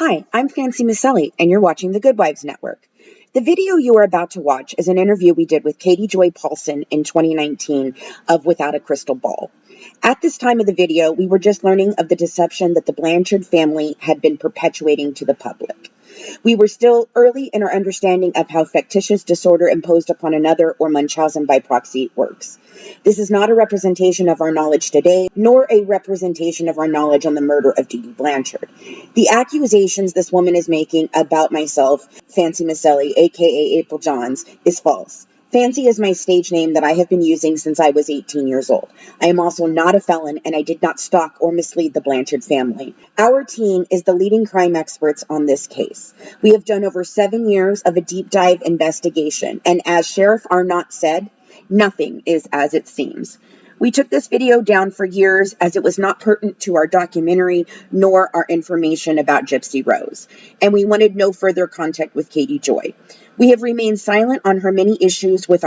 Hi, I'm Fancy Macelli, and you're watching the Good Wives Network. The video you are about to watch is an interview we did with Katie Joy Paulson in 2019 of Without a Crystal Ball. At this time of the video, we were just learning of the deception that the Blanchard family had been perpetuating to the public. We were still early in our understanding of how factitious disorder imposed upon another, or Munchausen by proxy, works. This is not a representation of our knowledge today, nor a representation of our knowledge on the murder of DeeDee Blanchard. The accusations this woman is making about myself, Fancy Macelli, aka April Johns, is false. Fancy is my stage name that I have been using since I was 18 years old. I am also not a felon, and I did not stalk or mislead the Blanchard family. Our team is the leading crime experts on this case. We have done over 7 years of a deep dive investigation, and as Sheriff Arnott said, nothing is as it seems. We took this video down for years as it was not pertinent to our documentary nor our information about Gypsy Rose, and we wanted no further contact with Katie Joy. We have remained silent on her many issues with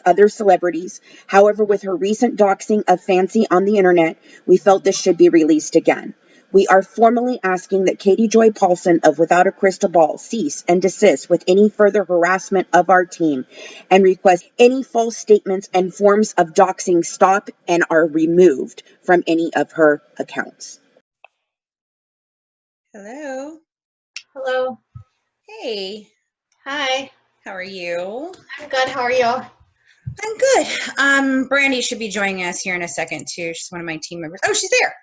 other celebrities. However, with her recent doxing of Fancy on the internet, we felt this should be released again. We are formally asking that Katie Joy Paulson of Without a Crystal Ball cease and desist with any further harassment of our team and request any false statements and forms of doxing stop and are removed from any of her accounts. Hello. Hello. Hey. Hi. How are you? I'm good. How are you? I'm good. Brande should be joining us here in a second too. She's one of my team members. Oh, she's there.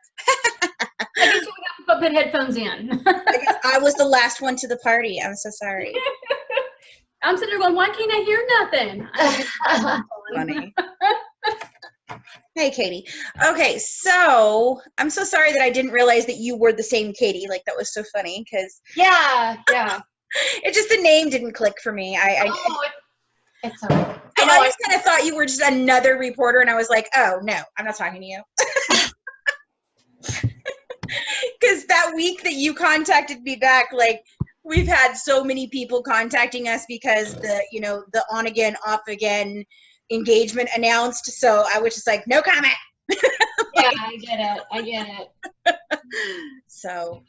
I guess we have to put headphones in. I guess I was the last one to the party. I'm so sorry. I'm sitting there going, why can't I hear nothing? Funny. Hey, Katie. Okay, so I'm so sorry that I didn't realize that you were the same Katie. Like, that was so funny because Yeah. it just, the name didn't click for me. It's all right. I just kind of thought you were just another reporter, and I was like, oh no, I'm not talking to you. Because that week that you contacted me back, like, we've had so many people contacting us because the on again, off again engagement announced. So I was just like, no comment. Yeah, I get it. So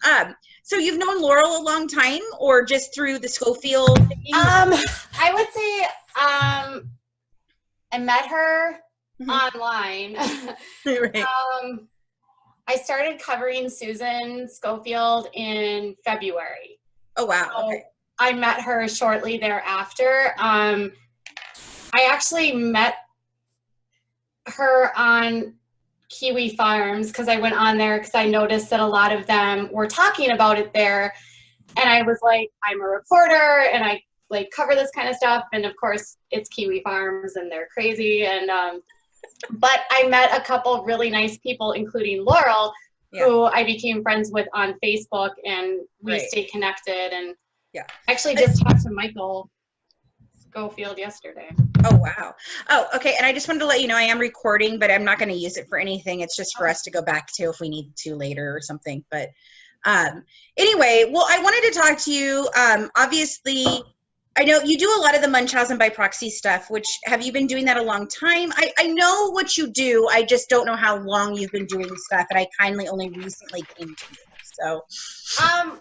you've known Laurel a long time, or just through the Schofield? I would say I met her online. Right. I started covering Susan Schofield in February. Oh wow. So okay. I met her shortly thereafter. I actually met her on Kiwi Farms because I went on there because I noticed that a lot of them were talking about it there. And I was like, I'm a reporter and I like cover this kind of stuff. And of course it's Kiwi Farms and they're crazy. And, but I met a couple of really nice people, including Laurel, who I became friends with on Facebook, and we stayed connected. And actually just talked to Michael Schofield yesterday. Oh, wow. Oh, okay. And I just wanted to let you know I am recording, but I'm not going to use it for anything. It's just for us to go back to if we need to later or something. But anyway, well, I wanted to talk to you. Obviously, I know you do a lot of the Munchausen by proxy stuff, which have you been doing that a long time? I know what you do. I just don't know how long you've been doing stuff, and I kindly only recently came to you. So,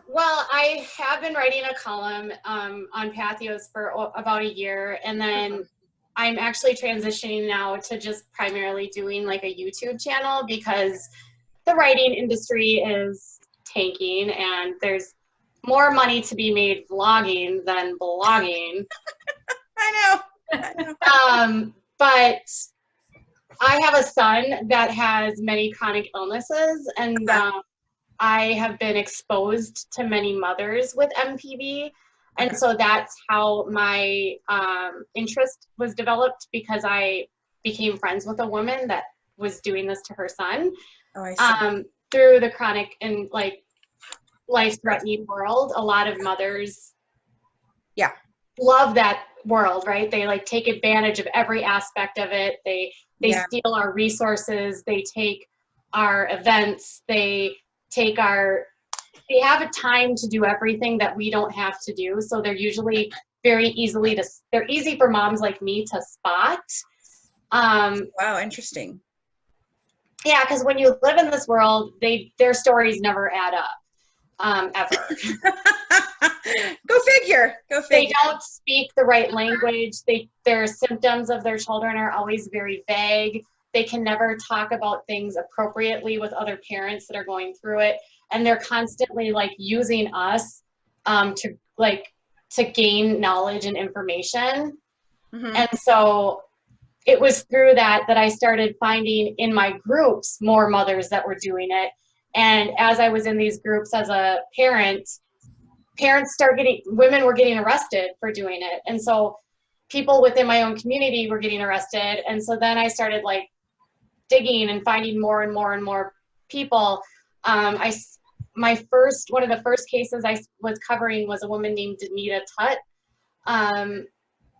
well, I have been writing a column on Pathos for about a year, and then I'm actually transitioning now to just primarily doing like a YouTube channel because the writing industry is tanking, and there's more money to be made vlogging than blogging. I know. But I have a son that has many chronic illnesses, and I have been exposed to many mothers with MPV. And so that's how my interest was developed, because I became friends with a woman that was doing this to her son. Oh, I see. Through the chronic and like life-threatening world. A lot of mothers love that world, right? They like take advantage of every aspect of it. They steal our resources. They take our events. They have a time to do everything that we don't have to do. So they're usually they're easy for moms like me to spot. Wow, interesting. Yeah, because when you live in this world, their stories never add up. ever. Go figure. Go figure. They don't speak the right language. Their symptoms of their children are always very vague. They can never talk about things appropriately with other parents that are going through it. And they're constantly like using us to gain knowledge and information. Mm-hmm. And so it was through that I started finding in my groups more mothers that were doing it. And as I was in these groups as a parent, women were getting arrested for doing it. And so people within my own community were getting arrested. And so then I started like digging and finding more and more and more people. One of the first cases I was covering was a woman named DeeDee Tutt.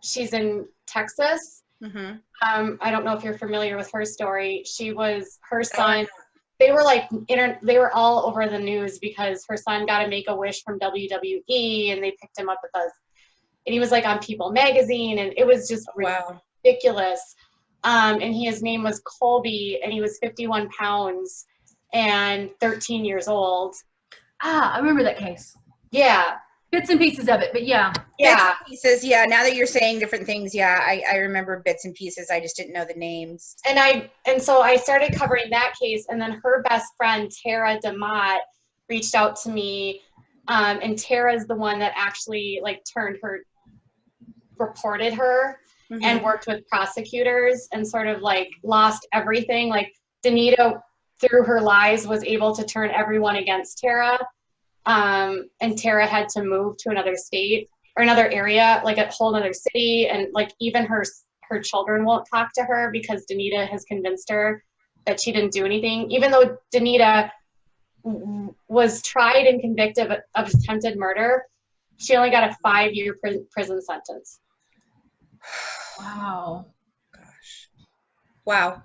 She's in Texas. Mm-hmm. I don't know if you're familiar with her story. Her son, they were all over the news because her son got a Make-A-Wish from WWE and they picked him up with us. And he was like on People magazine and it was just ridiculous. And his name was Colby and he was 51 pounds and 13 years old. I remember that case. Yeah. Bits and pieces of it, but yeah. Yeah. Bits and pieces, yeah. Now that you're saying different things, yeah, I remember bits and pieces. I just didn't know the names. And so I started covering that case, and then her best friend, Tara DeMott, reached out to me. And Tara's the one that actually reported her Mm-hmm. and worked with prosecutors and sort of like lost everything. Like Danita, through her lies, was able to turn everyone against Tara. And Tara had to move to another state or another area, like a whole other city. And like even her children won't talk to her because Danita has convinced her that she didn't do anything. Even though Danita was tried and convicted of attempted murder, she only got a 5-year prison sentence. Wow. Gosh. Wow.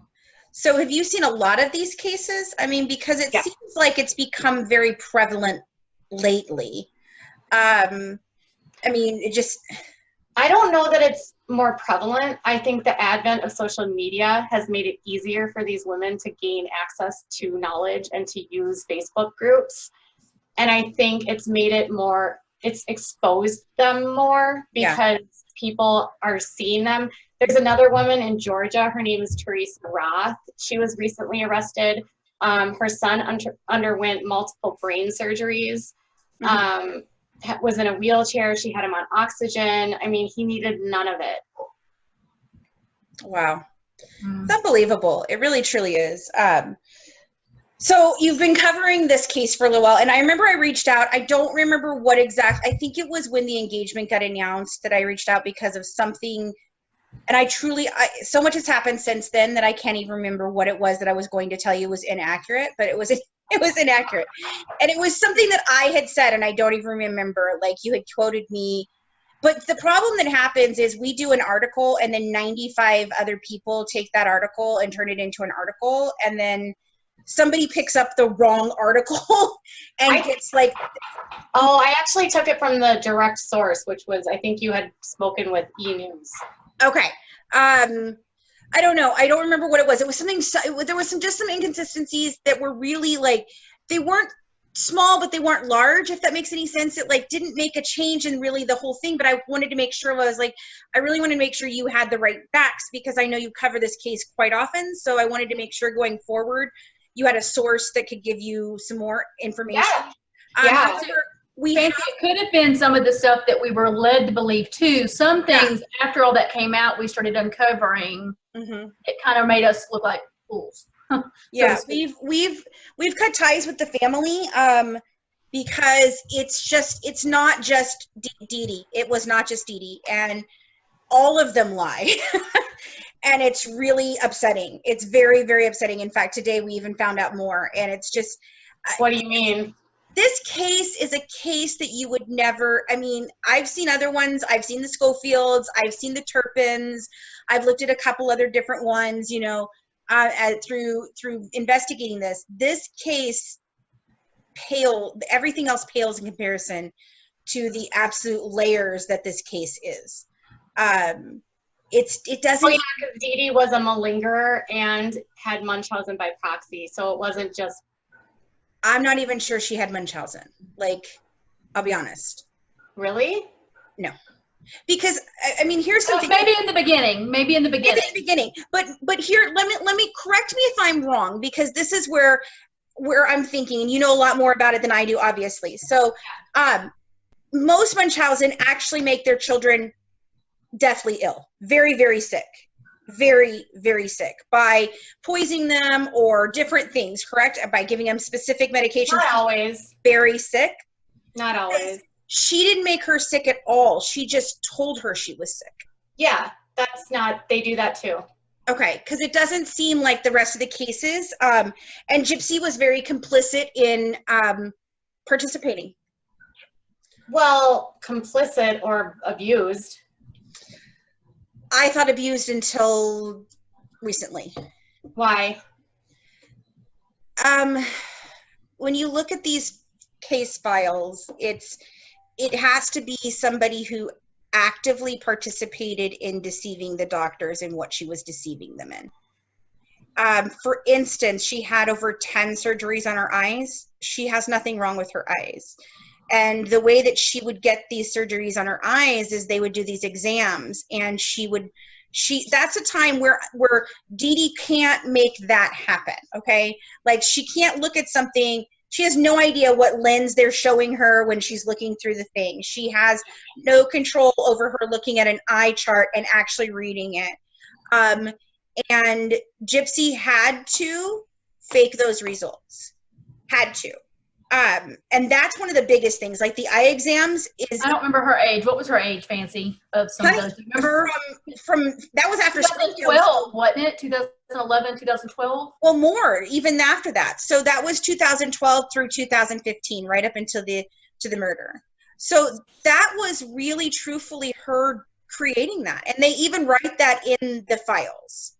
So have you seen a lot of these cases? I mean, because it seems like it's become very prevalent lately. I mean, I don't know that it's more prevalent. I think the advent of social media has made it easier for these women to gain access to knowledge and to use Facebook groups. And I think it's made it it's exposed them more because people are seeing them. There's another woman in Georgia. Her name is Teresa Roth. She was recently arrested. Her son underwent multiple brain surgeries. Mm-hmm. Was in a wheelchair. She had him on oxygen. I mean, he needed none of it. Wow. It's unbelievable. It really, truly is. So you've been covering this case for a little while, and I remember I reached out. I don't remember what I think it was when the engagement got announced that I reached out because of something, and so much has happened since then that I can't even remember what it was that I was going to tell you was inaccurate, but it was inaccurate. And it was something that I had said, and I don't even remember, like you had quoted me. But the problem that happens is we do an article, and then 95 other people take that article and turn it into an article, and then somebody picks up the wrong article and gets like... Oh, I actually took it from the direct source, which was, I think you had spoken with E-News. Okay. I don't know. I don't remember what it was. It was something, there was just some inconsistencies that were really like, they weren't small, but they weren't large, if that makes any sense. It like didn't make a change in really the whole thing, but I wanted to make sure, I really wanted to make sure you had the right facts because I know you cover this case quite often. So I wanted to make sure going forward, you had a source that could give you some more information. Fancy, it could have been some of the stuff that we were led to believe too. Some things after all that came out, we started uncovering. Mm-hmm. It kind of made us look like fools. We've cut ties with the family because it's not just DeeDee. It was not just DeeDee, and all of them lie. And it's really upsetting. It's very, very upsetting. In fact, today we even found out more, and it's just... What do you mean? This case is a case that you would never... I mean, I've seen other ones. I've seen the Schofields. I've seen the Turpins. I've looked at a couple other different ones, through investigating this. This case everything else pales in comparison to the absolute layers that this case is. It doesn't... Oh, yeah, because DeeDee was a malingerer and had Munchausen by proxy, so it wasn't just I'm not even sure she had Munchausen. Like, I'll be honest. Really? No. Because I mean, here's something. Maybe in the beginning. Maybe in the beginning. But here, let me correct me if I'm wrong, because this is where I'm thinking, and you know a lot more about it than I do, obviously. So, most Munchausen actually make their children deathly ill, very, very sick, very, very sick by poisoning them or different things. Correct? By giving them specific medications. Not always. Very sick. Not always. She didn't make her sick at all. She just told her she was sick. Yeah, that's not, they do that too. Okay, because it doesn't seem like the rest of the cases. And Gypsy was very complicit in participating. Well, complicit or abused. I thought abused until recently. Why? When you look at these case files, it has to be somebody who actively participated in deceiving the doctors in what she was deceiving them in. For instance, she had over 10 surgeries on her eyes. She has nothing wrong with her eyes. And the way that she would get these surgeries on her eyes is they would do these exams, and that's a time where DeeDee can't make that happen, okay? Like, she can't look at something. She has no idea what lens they're showing her when she's looking through the thing. She has no control over her looking at an eye chart and actually reading it. And Gypsy had to fake those results. Had to. And that's one of the biggest things. Like the eye exams is. I don't remember her age. What was her age, Fancy, of some of those? Do you remember? From that was after 2012, wasn't it? 2011, 2012? Well, more, even after that. So that was 2012 through 2015, right up until the murder. So that was really truthfully her creating that. And they even write that in the files.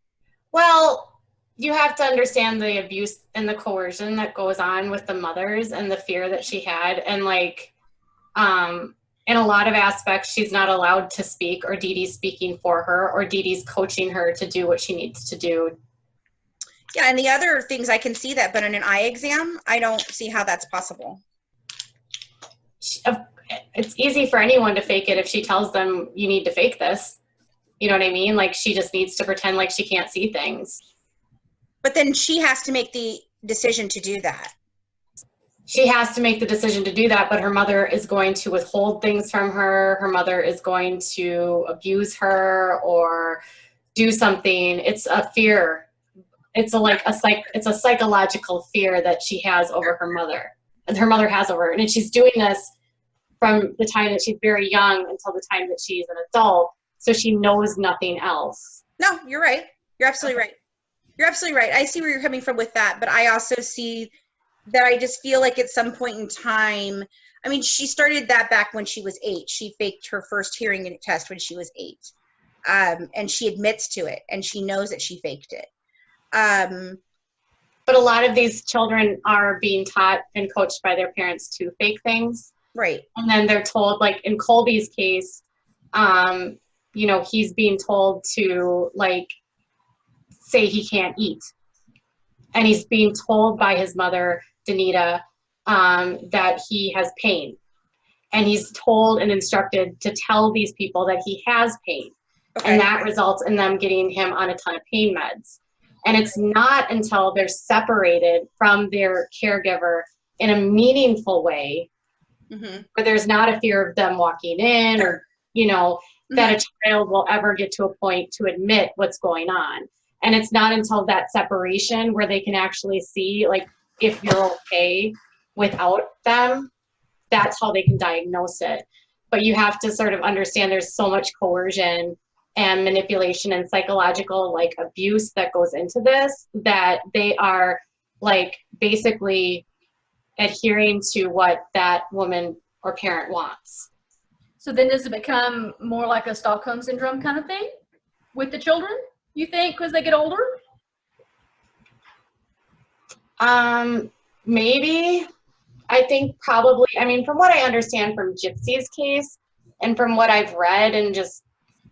Well, you have to understand the abuse and the coercion that goes on with the mothers and the fear that she had. And like, in a lot of aspects, she's not allowed to speak, or DeeDee's speaking for her, or DeeDee's coaching her to do what she needs to do. Yeah, and the other things I can see that, but in an eye exam, I don't see how that's possible. It's easy for anyone to fake it if she tells them you need to fake this. You know what I mean? Like, she just needs to pretend like she can't see things. But then she has to make the decision to do that. She has to make the decision to do that, but her mother is going to withhold things from her. Her mother is going to abuse her or do something. It's a fear. It's a psychological fear that she has over her mother, and her mother has over her. And she's doing this from the time that she's very young until the time that she's an adult, so she knows nothing else. No, you're right. You're absolutely right. You're absolutely right. I see where you're coming from with that, but I also see that I just feel like at some point in time, I mean, she started that back when she was 8. She faked her first hearing test when she was 8. And she admits to it, and she knows that she faked it. But a lot of these children are being taught and coached by their parents to fake things. Right. And then they're told, like in Colby's case, you know, he's being told to like say he can't eat. And he's being told by his mother, Danita, that he has pain. And he's told and instructed to tell these people that he has pain. Okay. And that results in them getting him on a ton of pain meds. And it's not until they're separated from their caregiver in a meaningful way, where there's not a fear of them walking in or, you know, that a child will ever get to a point to admit what's going on. And it's not until that separation where they can actually see, like, if you're okay without them, that's how they can diagnose it. But you have to sort of understand there's so much coercion and manipulation and psychological, like, abuse that goes into this, that they are, like, basically adhering to what that woman or parent wants. So then does it become more like a Stockholm Syndrome kind of thing with the children, you think, because they get older? Maybe. I think probably, I mean, from what I understand from Gypsy's case and from what I've read and just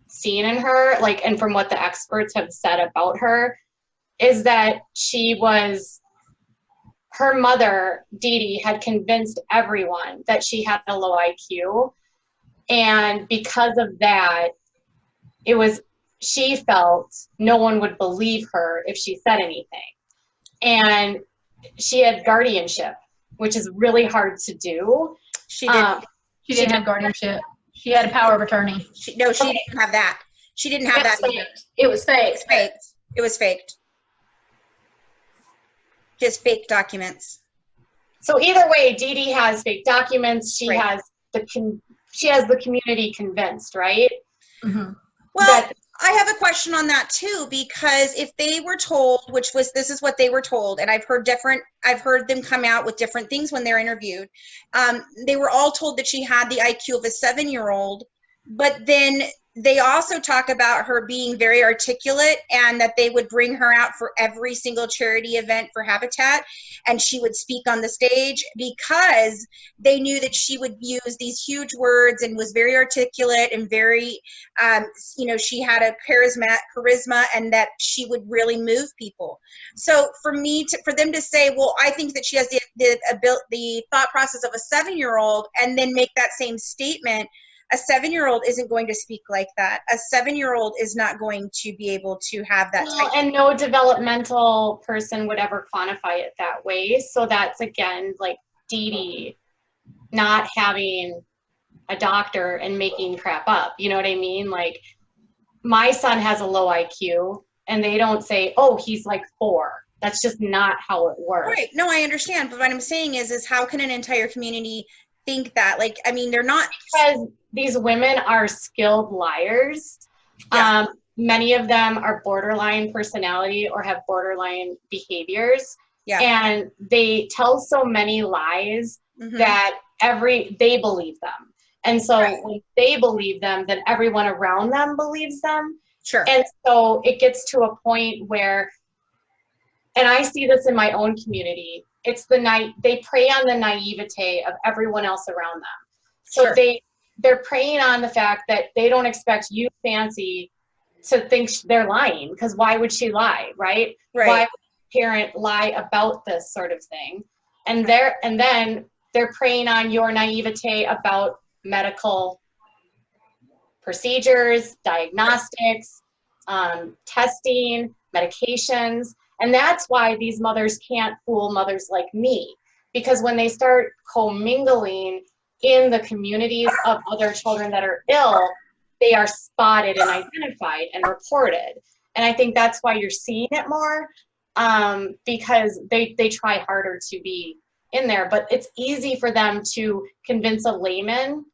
seen in her, like, and from what the experts have said about her, is that her mother, DeeDee, had convinced everyone that she had a low IQ. And because of that, she felt no one would believe her if she said anything. And she had guardianship, which is really hard to do. She didn't. She didn't have guardianship. She had a power of attorney. She didn't have that. She didn't have that either. It was fake. It was faked. It was faked. Just fake documents. So either way, DeeDee has fake documents. She Right. has the community convinced, right? Mm-hmm. Well, I have a question on that too, because if they were told, this is what they were told, and I've heard them come out with different things when they're interviewed. They were all told that she had the IQ of a 7-year-old, but then they also talk about her being very articulate and that they would bring her out for every single charity event for Habitat, and she would speak on the stage because they knew that she would use these huge words and was very articulate and very, she had a charisma, and that she would really move people. So for them to say, well, I think that she has the thought process of a 7-year-old, and then make that same statement. A 7-year-old isn't going to speak like that. A 7-year-old is not going to be able to have that type. And no developmental person would ever quantify it that way. So that's, again, like DeeDee not having a doctor and making crap up. You know what I mean? Like, my son has a low IQ, and they don't say, oh, he's like 4. That's just not how it works. Right. No, I understand. But what I'm saying is how can an entire community think that? Like, I mean, they're not. Because these women are skilled liars. Yeah. Many of them are borderline personality or have borderline behaviors. Yeah. And they tell so many lies that they believe them. And so when they believe them, then everyone around them believes them. Sure. And so it gets to a point where, and I see this in my own community, they prey on the naivete of everyone else around them. So Sure. they're preying on the fact that they don't expect you, Fancy, to think they're lying, because why would she lie, right? Right. Why would a parent lie about this sort of thing? And then they're preying on your naivete about medical procedures, diagnostics, testing, medications. And that's why these mothers can't fool mothers like me, because when they start commingling in the communities of other children that are ill, they are spotted and identified and reported. And I think that's why you're seeing it more, because they try harder to be in there. But it's easy for them to convince a layman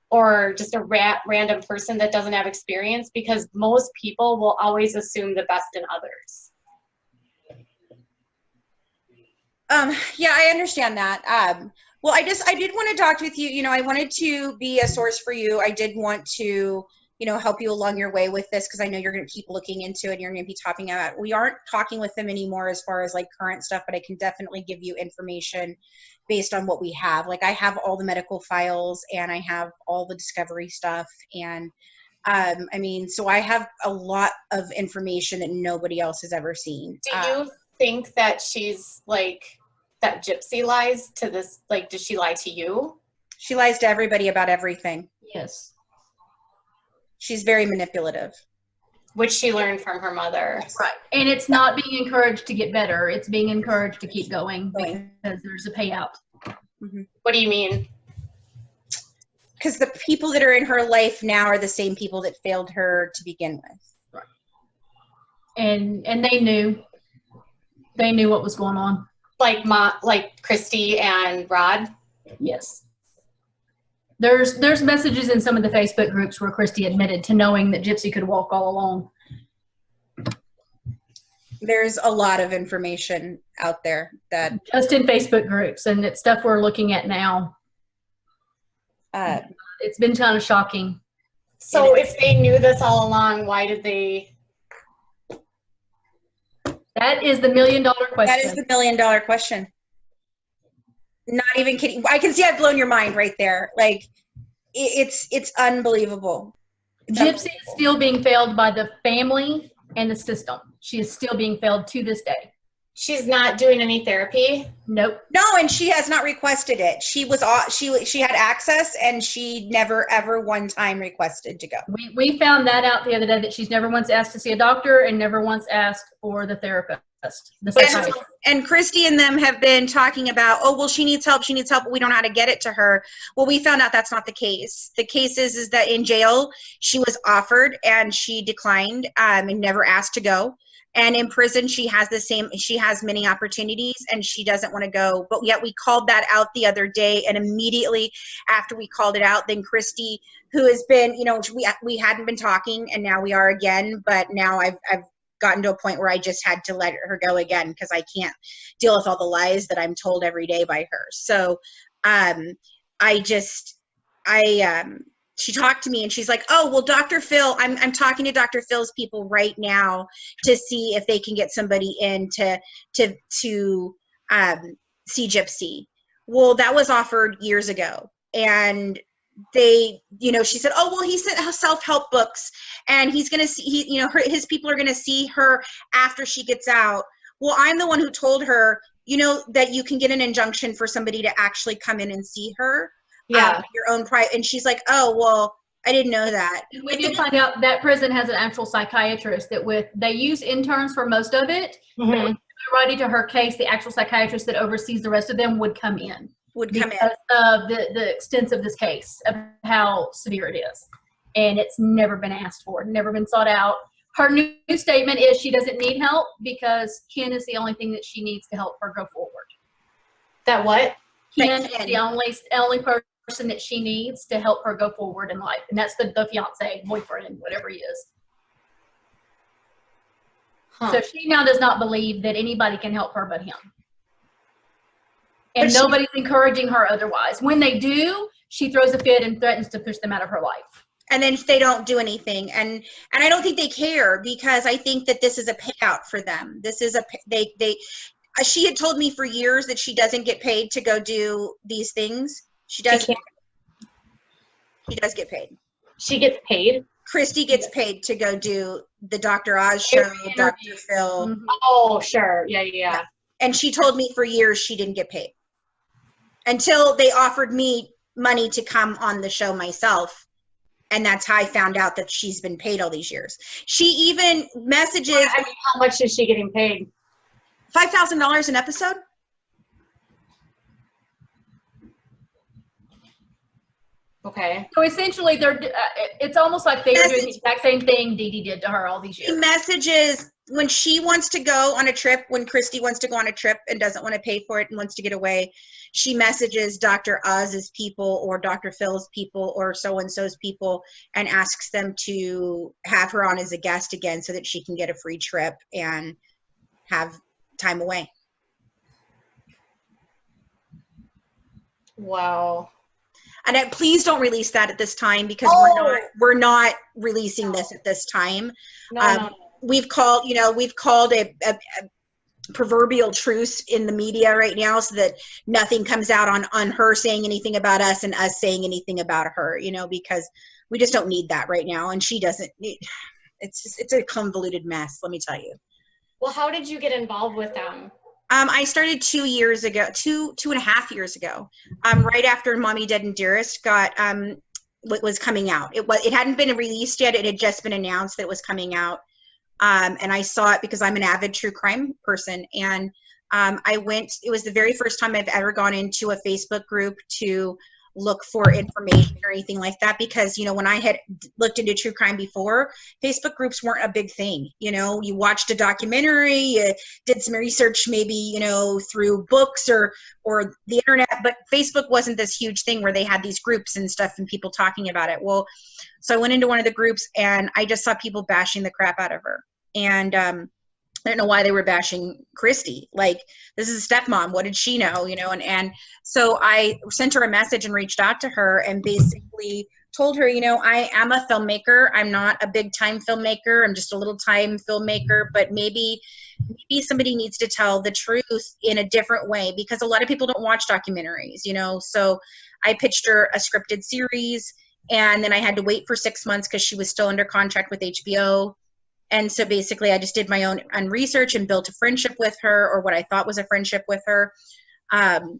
or just a random person that doesn't have experience, because most people will always assume the best in others. Yeah, I understand that. Well, I did want to talk with you. I wanted to be a source for you. I did want to, help you along your way with this, because I know you're going to keep looking into it and you're going to be talking about it. We aren't talking with them anymore as far as like current stuff, but I can definitely give you information based on what we have. Like, I have all the medical files and I have all the discovery stuff. And so I have a lot of information that nobody else has ever seen. Do you think that she's like, that Gypsy lies to this, like, does she lie to you? She lies to everybody about everything. Yes. She's very manipulative. Which she learned from her mother. Right. And it's not being encouraged to get better. It's being encouraged to keep going because there's a payout. Mm-hmm. What do you mean? Because the people that are in her life now are the same people that failed her to begin with. Right. And they knew what was going on. Like Christy and Rod? Yes. There's messages in some of the Facebook groups where Christy admitted to knowing that Gypsy could walk all along. There's a lot of information out there that just in Facebook groups, and it's stuff we're looking at now. It's been kind of shocking. So if they knew this all along, why did they? That is the $1 million question. That is the $1 million question. Not even kidding. I can see I've blown your mind right there. Like, it's unbelievable. Gypsy is still being failed by the family and the system. She is still being failed to this day. She's not doing any therapy? Nope. No, and she has not requested it. She had access, and she never ever one time requested to go. We found that out the other day, that she's never once asked to see a doctor and never once asked for the therapist. And Christy and them have been talking about, oh, well, she needs help, but we don't know how to get it to her. Well, we found out that's not the case. The case is that in jail, she was offered and she declined and never asked to go. And in prison, she has many opportunities and she doesn't want to go. But yet we called that out the other day. And immediately after we called it out, then Christy, who has been, we hadn't been talking and now we are again. But now I've gotten to a point where I just had to let her go again because I can't deal with all the lies that I'm told every day by her. So she talked to me and she's like, oh, well, Dr. Phil, I'm talking to Dr. Phil's people right now to see if they can get somebody in to see Gypsy. Well, that was offered years ago. And they, she said, oh, well, he sent self-help books and he's going to see, his people are going to see her after she gets out. Well, I'm the one who told her, that you can get an injunction for somebody to actually come in and see her. Yeah. Your own private. And she's like, oh, well, I didn't know that. We did find out that prison has an actual psychiatrist they use interns for most of it. Mm-hmm. Writing to her case, the actual psychiatrist that oversees the rest of them would come in. Because of the extent of this case, of how severe it is. And it's never been asked for, never been sought out. Her new statement is she doesn't need help because Ken is the only thing that she needs to help her go forward. That what? Ken is the only person that she needs to help her go forward in life. And that's the fiance, boyfriend, whatever he is. Huh. So she now does not believe that anybody can help her but him. And nobody's encouraging her otherwise. When they do, she throws a fit and threatens to push them out of her life. And then they don't do anything. And I don't think they care because I think that this is a payout for them. This is she had told me for years that she doesn't get paid to go do these things. She does get paid. She gets paid? Christy gets paid to go do the Dr. Oz show, Dr. Phil. Mm-hmm. Oh, sure. Yeah. And she told me for years she didn't get paid. Until they offered me money to come on the show myself. And that's how I found out that she's been paid all these years. She even messages. How much is she getting paid? $5,000 an episode. Okay. So essentially, it's almost like they are doing the exact same thing DeeDee did to her all these years. She messages when she wants to go on a trip, when Christy wants to go on a trip and doesn't want to pay for it and wants to get away, she messages Dr. Oz's people or Dr. Phil's people or so-and-so's people and asks them to have her on as a guest again so that she can get a free trip and have time away. Wow. And please don't release that at this time because we're not releasing this at this time. No. We've called a proverbial truce in the media right now so that nothing comes out on her saying anything about us and us saying anything about her, because we just don't need that right now. And she doesn't it's a convoluted mess, let me tell you. Well, how did you get involved with them? I started 2 years ago, two and a half years ago, right after Mommy Dead and Dearest was coming out. It hadn't been released yet. It had just been announced that it was coming out. And I saw it because I'm an avid true crime person. And it was the very first time I've ever gone into a Facebook group to look for information or anything like that. Because, when I had looked into true crime before, Facebook groups weren't a big thing. You watched a documentary, you did some research, maybe, through books or the internet, but Facebook wasn't this huge thing where they had these groups and stuff and people talking about it. Well, so I went into one of the groups and I just saw people bashing the crap out of her. And I don't know why they were bashing Christy. Like, this is a stepmom. What did she know? And so I sent her a message and reached out to her and basically told her, I am a filmmaker. I'm not a big time filmmaker. I'm just a little time filmmaker, but maybe somebody needs to tell the truth in a different way because a lot of people don't watch documentaries, So I pitched her a scripted series and then I had to wait for 6 months because she was still under contract with HBO. And so basically I just did my own research and built a friendship with her, or what I thought was a friendship with her. And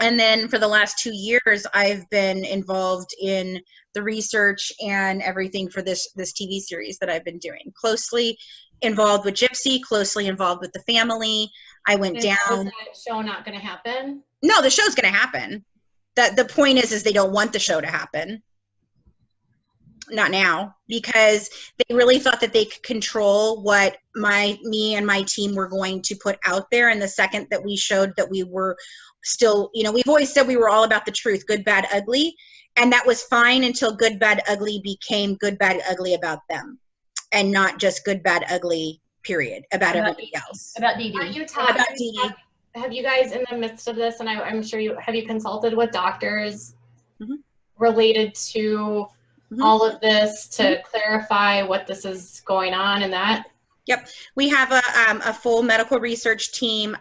then for the last 2 years, I've been involved in the research and everything for this TV series that I've been doing. Closely involved with Gypsy, closely involved with the family. I went down. Is that show not going to happen? No, the show's going to happen. The point is they don't want the show to happen. Not now, because they really thought that they could control what me and my team were going to put out there. And the second that we showed that we were still, we've always said we were all about the truth, good, bad, ugly. And that was fine until good, bad, ugly became good, bad, ugly about them, and not just good, bad, ugly, period, about everybody else. About DeeDee. About DeeDee. Have you guys, in the midst of this, and I'm sure have you consulted with doctors related to all of this to clarify what this is going on and that? Yep. We have a full medical research team.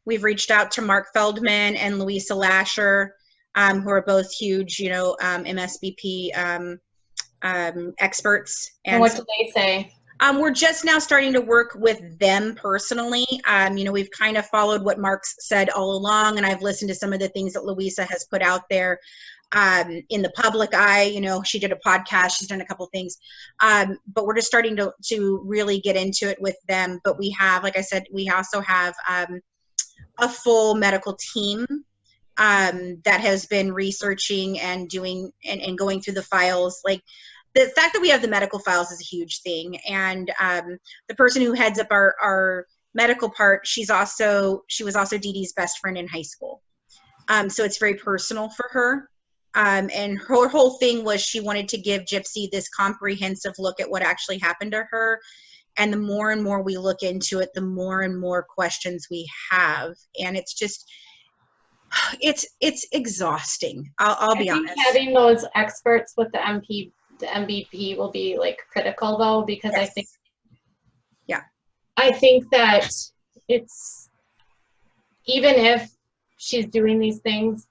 We've reached out to Mark Feldman and Louisa Lasher, who are both huge, MSBP experts. And what do they say? We're just now starting to work with them personally. We've kind of followed what Mark's said all along, and I've listened to some of the things that Louisa has put out there in the public eye. She did a podcast, she's done a couple things, but we're just starting to really get into it with them. But we have, like I said, we also have a full medical team that has been researching and doing and going through the files. Like, the fact that we have the medical files is a huge thing. And the person who heads up our medical part, she was also DeeDee's best friend in high school. So it's very personal for her. And her whole thing was she wanted to give Gypsy this comprehensive look at what actually happened to her. And the more and more we look into it, the more and more questions we have. And it's just, it's exhausting. I'll be honest. Having those experts with the MVP will be like critical though, because yes. I think that it's, even if she's doing these things,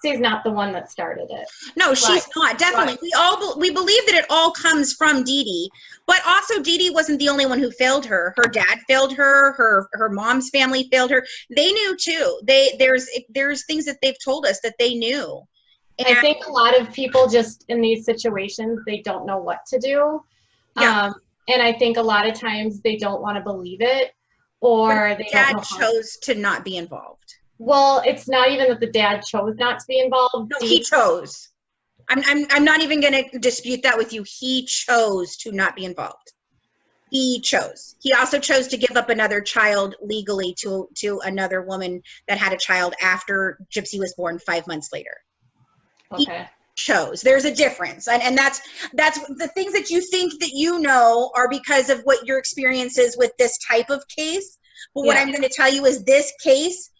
she's not the one that started it. No, she's not. Definitely. Right. We believe that it all comes from DeeDee, but also DeeDee wasn't the only one who failed her. Her dad failed her. Her mom's family failed her. They knew too. There's things that they've told us that they knew. And I think a lot of people just in these situations, they don't know what to do. Yeah. And I think a lot of times they don't want to believe it, or they dad don't know chose to not be involved. Well, it's not even that the dad chose not to be involved. No, he chose. I'm not even going to dispute that with you. He chose to not be involved. He chose. He also chose to give up another child legally to another woman that had a child after Gypsy was born 5 months later. Okay. He chose. There's a difference. And that's the things that you think that you know are because of what your experience is with this type of case. But what I'm going to tell you is this case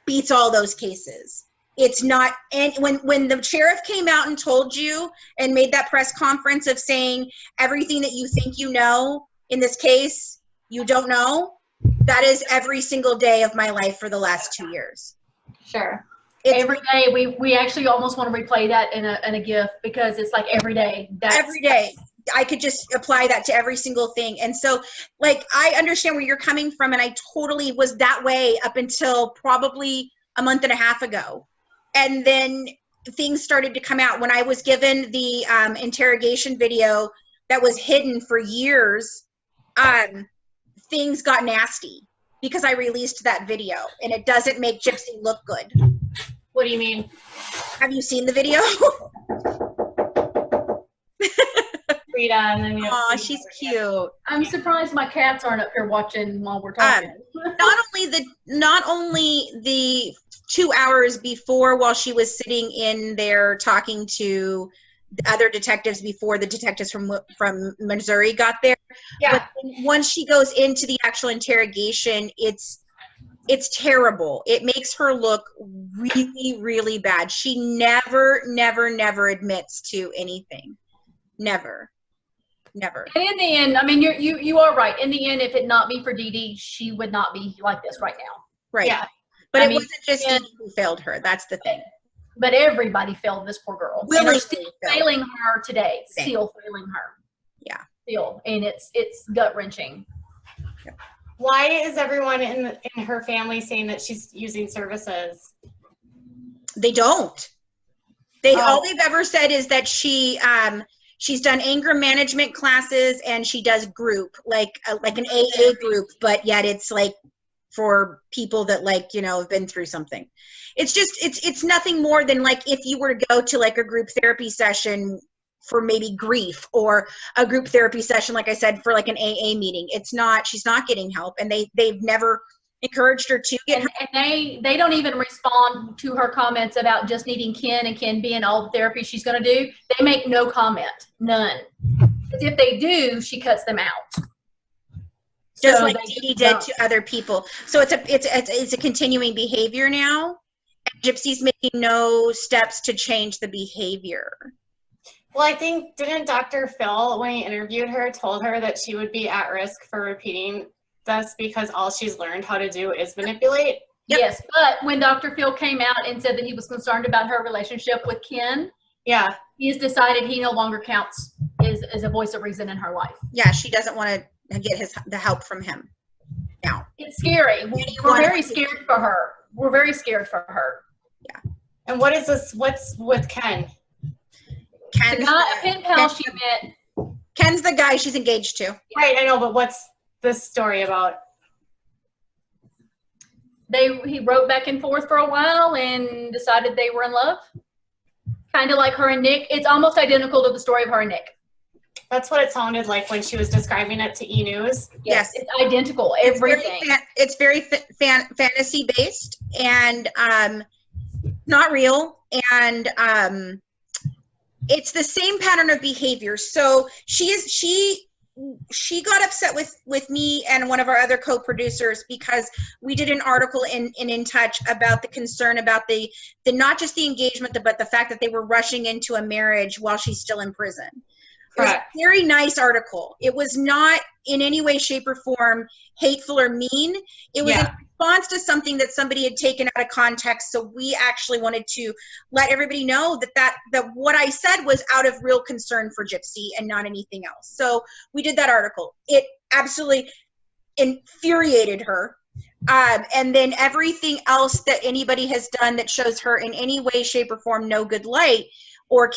beats all those cases. It's not, and when the sheriff came out and told you and made that press conference of saying everything that you think you know in this case, you don't know, that is every single day of my life for the last 2 years. Sure. Every day, we actually almost want to replay that in a GIF, because it's like every day. Every day. I could just apply that to every single thing. And so, like, I understand where you're coming from, and I totally was that way up until probably a month and a half ago. And then things started to come out. When I was given the interrogation video that was hidden for years, things got nasty because I released that video, and it doesn't make Gypsy look good. What do you mean? Have you seen the video? Frida, and then you. Oh, she's cute. I'm surprised my cats aren't up here watching while we're talking. Not only the 2 hours before, while she was sitting in there talking to the other detectives before the detectives from Missouri got there. Yeah. But once she goes into the actual interrogation, it's terrible. It makes her look really, really bad. She never admits to anything. Never. And in the end, I mean, you are right. In the end, if it not be for DeeDee, she would not be like this right now. Right. Yeah. But it wasn't just DeeDee who failed her. That's the thing. But everybody failed this poor girl. Willingly still failing her today. Still failing her. Yeah. feel, and it's gut wrenching. Why is everyone in her family saying that she's using services? They don't. All they've ever said is that she's done anger management classes and she does group, like an AA group, but yet it's like for people that like, you know, have been through something. It's just, it's nothing more than like if you were to go to like a group therapy session for maybe grief, or a group therapy session, like I said, for like an AA meeting. She's not getting help, and they've never encouraged her to get help. And they don't even respond to her comments about just needing Ken and Ken being all the therapy she's going to do. They make no comment, none. If they do, she cuts them out. Just like DeeDee did to other people. So it's a continuing behavior now. Gypsy's making no steps to change the behavior. Well, I think, didn't Dr. Phil, when he interviewed her, told her that she would be at risk for repeating this because all she's learned how to do is manipulate? Yep. Yes, but when Dr. Phil came out and said that he was concerned about her relationship with Ken, yeah, he's decided he no longer counts as a voice of reason in her life. Yeah, she doesn't want to get the help from him now. It's scary. We're very scared for her. We're very scared for her. Yeah. And what is this? What's with Ken? Ken's a pen pal she met. Ken's the guy she's engaged to. Right, I know, but what's this story about? He wrote back and forth for a while and decided they were in love. Kind of like her and Nick. It's almost identical to the story of her and Nick. That's what it sounded like when she was describing it to E! News. Yes, it's identical. Everything. It's very fantasy based and not real, and it's the same pattern of behavior. So she got upset with me and one of our other co-producers because we did an article in Touch about the concern about the not just the engagement, but the fact that they were rushing into a marriage while she's still in prison. It was a very nice article. It was not in any way, shape, or form hateful or mean. It was in response to something that somebody had taken out of context. So we actually wanted to let everybody know that what I said was out of real concern for Gypsy and not anything else. So we did that article. It absolutely infuriated her. And then everything else that anybody has done that shows her in any way, shape, or form no good light, or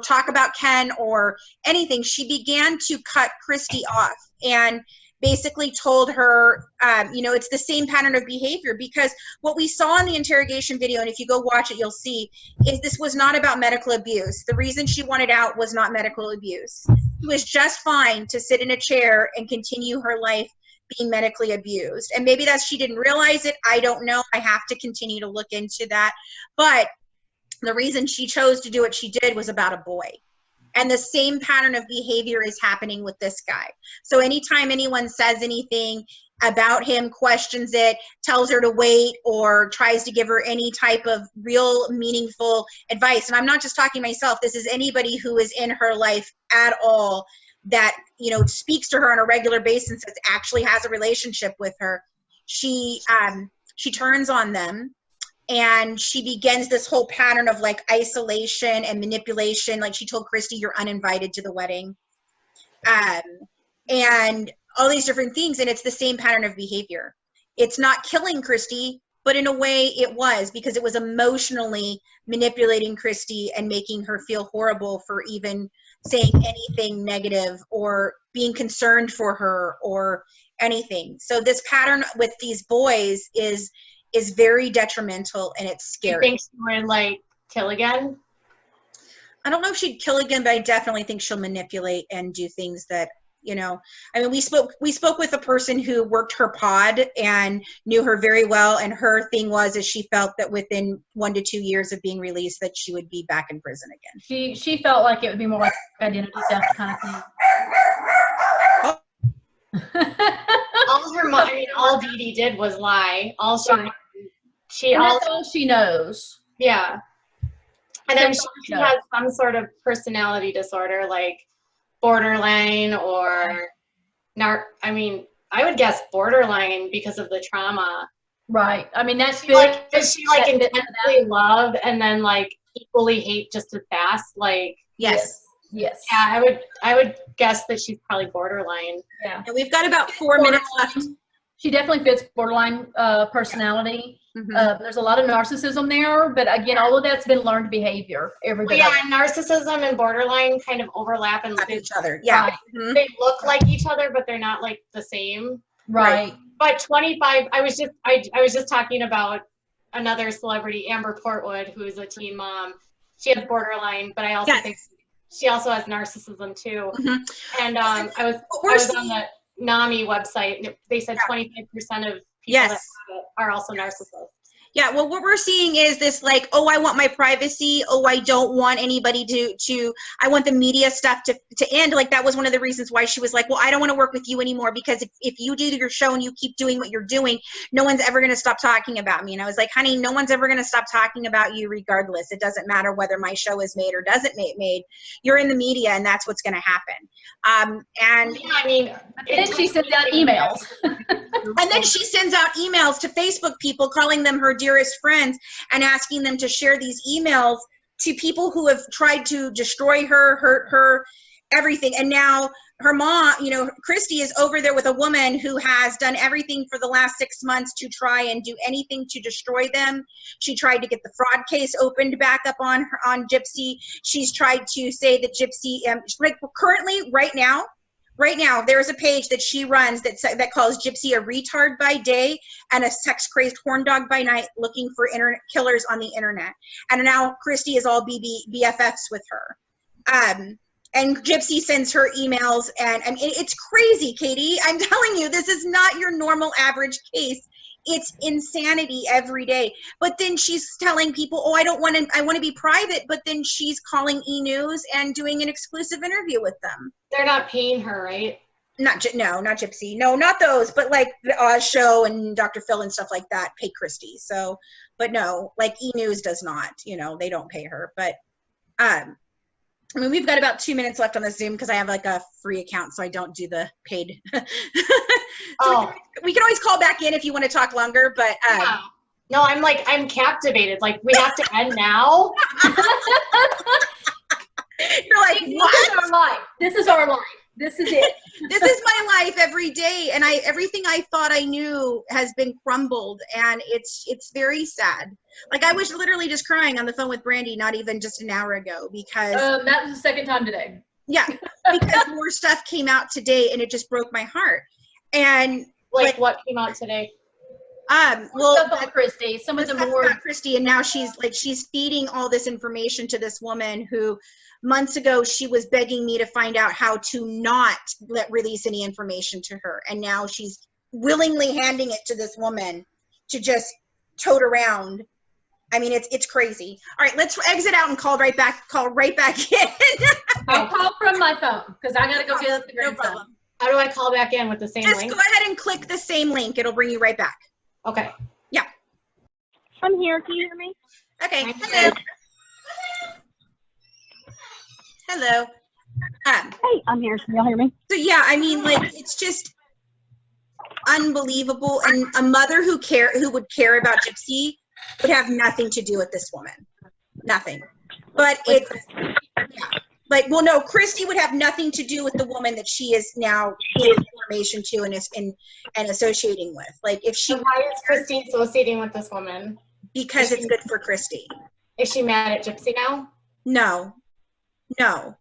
talk about Ken or anything, she began to cut Christy off and basically told her, it's the same pattern of behavior, because what we saw in the interrogation video, and if you go watch it, you'll see, is this was not about medical abuse. The reason she wanted out was not medical abuse. It was just fine to sit in a chair and continue her life being medically abused. And maybe she didn't realize it. I don't know. I have to continue to look into that. But the reason she chose to do what she did was about a boy. And the same pattern of behavior is happening with this guy. So anytime anyone says anything about him, questions it, tells her to wait, or tries to give her any type of real meaningful advice, and I'm not just talking myself, this is anybody who is in her life at all that, speaks to her on a regular basis, that actually has a relationship with her, she turns on them. And she begins this whole pattern of like isolation and manipulation. Like she told Christy, you're uninvited to the wedding. And all these different things. And it's the same pattern of behavior. It's not killing Christy, but in a way it was, because it was emotionally manipulating Christy and making her feel horrible for even saying anything negative or being concerned for her or anything. So this pattern with these boys is very detrimental, and it's scary. You think she would like kill again? I don't know if she'd kill again, but I definitely think she'll manipulate and do things that, I mean, we spoke with a person who worked her pod and knew her very well, and her thing was she felt that within 1 to 2 years of being released that she would be back in prison again. She felt like it would be more like identity theft kind of thing. All DeeDee did was lie. All that's all she knows. Yeah. And then she has some sort of personality disorder, like borderline or I would guess borderline because of the trauma. Right. I mean, that's does she intensely love and then like equally hate just as fast? Like, yes. Yes. Yeah, I would guess that she's probably borderline. Yeah. And we've got about 4 minutes left. She definitely fits borderline personality. There's a lot of narcissism there, but again, all of that's been learned behavior. Everybody. Yeah, narcissism and borderline kind of overlap and Each other. Yeah. Right. they look like each other, but they're not like the same. Right. But 25. I was just talking about another celebrity, Amber Portwood, who is a teen mom. She has borderline, but I also think she also has narcissism too. And I was on the NAMI website, and they said 25% of people that have it are also narcissists. Yeah, well, what we're seeing is this, like, oh, I want my privacy. Oh, I don't want anybody to I want the media stuff to end. Like, that was one of the reasons why she was like, well, I don't want to work with you anymore, because if you do your show and you keep doing what you're doing, no one's ever going to stop talking about me. And I was like, honey, no one's ever going to stop talking about you regardless. It doesn't matter whether my show is made or doesn't made. You're in the media, and that's what's going to happen. And yeah, I mean, then she sends out emails. And then she sends out emails to Facebook people calling them her dearest friends and asking them to share these emails to people who have tried to destroy her, hurt her, everything. And now her mom, you know, Christy is over there with a woman who has done everything for the last 6 months to try and do anything to destroy them. She tried to get the fraud case opened back up on Gypsy. She's tried to say that Gypsy, like currently right now, there's a page that she runs that calls Gypsy a retard by day and a sex-crazed horn dog by night, looking for internet killers on the internet. And now Christy is all BFFs with her. And Gypsy sends her emails, and I mean, it's crazy, Katie. I'm telling you, this is not your normal average case. It's insanity every day. But then she's telling people, oh, I want to be private, but then she's calling E! News and doing an exclusive interview with them. They're not paying her, right? No, not Gypsy. No, not those, but like the Oz show and Dr. Phil and stuff like that pay Christy. So, but no, like E! News does not, you know, they don't pay her. But, I mean, we've got about 2 minutes left on the Zoom because I have like a free account, so I don't do the paid. We can always call back in if you want to talk longer, but yeah. No, I'm captivated. Like, we have to end now. You're like, what? This is our life. This is our life. This is it. This is my life every day, and everything I thought I knew has been crumbled, and it's very sad. Like, I was literally just crying on the phone with Brande not even just an hour ago, because that was the second time today. Yeah, because more stuff came out today, and it just broke my heart. And like what came out today? Well, stuff about Christy. Some of the more about Christy, and now she's feeding all this information to this woman who months ago she was begging me to find out how to not release any information to her, and now she's willingly handing it to this woman to just tote around. I mean, it's crazy. All right, let's exit out and call right back in. I'll call from my phone because I gotta go get the grandson. No problem. How do I call back in with the same link? Just go ahead and click the same link. It'll bring you right back. Okay. Yeah. I'm here. Can you hear me? Okay. Hello. Hello. Hey, I'm here. Can y'all hear me? So yeah, I mean, like, it's just unbelievable. And a mother who would care about Gypsy would have nothing to do with this woman. Nothing. But it's like, well, no, Christy would have nothing to do with the woman that she is now giving information to and associating with. Like, if she, so why is Christy associating with this woman? Because it's good for Christy. Is she mad at Gypsy now? No. Mm-mm.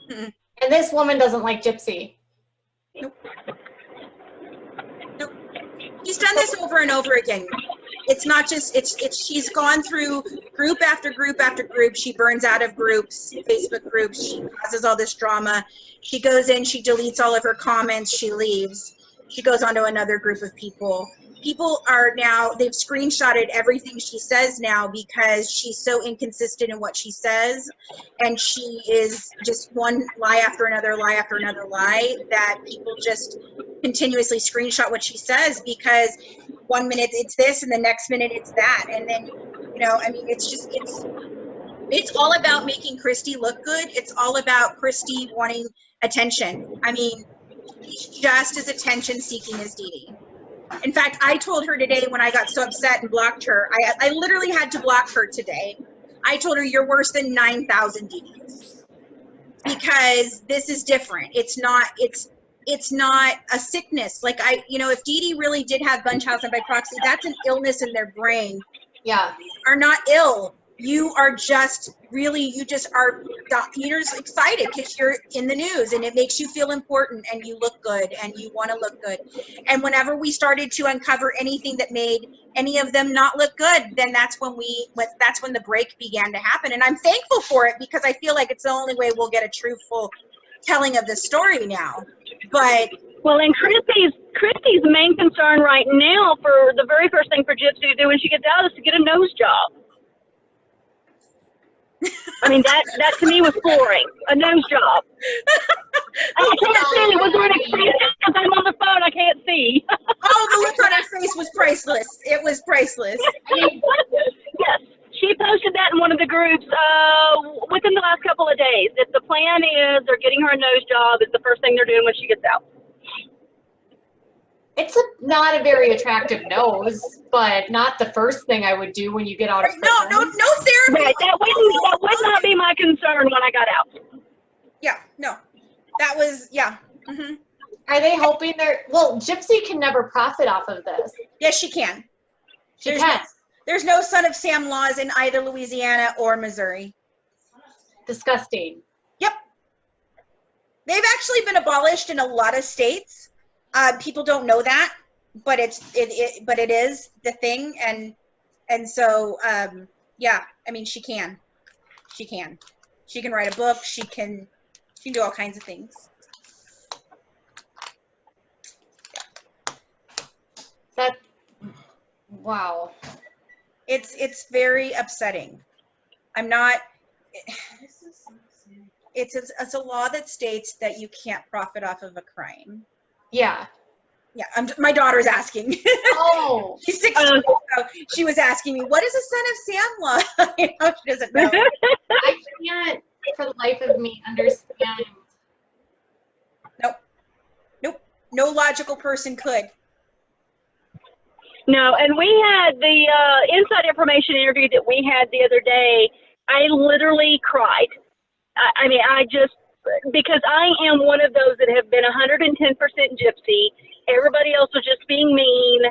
And this woman doesn't like Gypsy. Nope. She's done this over and over again. It's not just, she's gone through group after group after group. She burns out of groups, Facebook groups. She causes all this drama. She goes in, she deletes all of her comments, she leaves. She goes on to another group of people. People are now, they've screenshotted everything she says now because she's so inconsistent in what she says. And she is just one lie after another lie after another lie that people just continuously screenshot what she says, because 1 minute it's this and the next minute it's that. And then, you know, I mean, it's just, it's all about making Christy look good. It's all about Christy wanting attention. I mean, she's just as attention seeking as DeeDee. In fact, I told her today when I got so upset and blocked her, I literally had to block her today. I told her, you're worse than 9,000 DeeDees, because this is different. It's not a sickness. Like if DeeDee really did have Munchausen by proxy, that's an illness in their brain. Yeah. You are not ill. You are just you're just excited because you're in the news and it makes you feel important and you look good and you want to look good. And whenever we started to uncover anything that made any of them not look good, then that's when the break began to happen. And I'm thankful for it, because I feel like it's the only way we'll get a truthful telling of the story now. But well, and Christy's main concern right now, for the very first thing for Gypsy to do when she gets out, is to get a nose job. I mean, that to me was flooring. A nose job. I can't see. Was there an expression? Because I'm on the phone, I can't see. Oh, the look on her face was priceless. It was priceless. Yes. She posted that in one of the groups within the last couple of days. That the plan is they're getting her a nose job is the first thing they're doing when she gets out. It's not a very attractive nose, but not the first thing I would do when you get out of prison. No therapy. Right, that would not be my concern when I got out. Yeah, no. That was, yeah. Mm-hmm. Are they hoping Gypsy can never profit off of this. Yes, she can. She can. There's no son of Sam laws in either Louisiana or Missouri. Disgusting. Yep. They've actually been abolished in a lot of states. People don't know that, but it is the thing, and so yeah. I mean, she can write a book. She can do all kinds of things. Wow. It's very upsetting. I'm not. It's a law that states that you can't profit off of a crime. Yeah. Yeah, my daughter's asking. Oh. She's 16, so she was asking me, what is a son of Sam law? She doesn't know. I can't, for the life of me, understand. Nope. No logical person could. No, and we had the inside information interview that we had the other day. I literally cried. I mean, because I am one of those that have been 110% Gypsy. Everybody else was just being mean.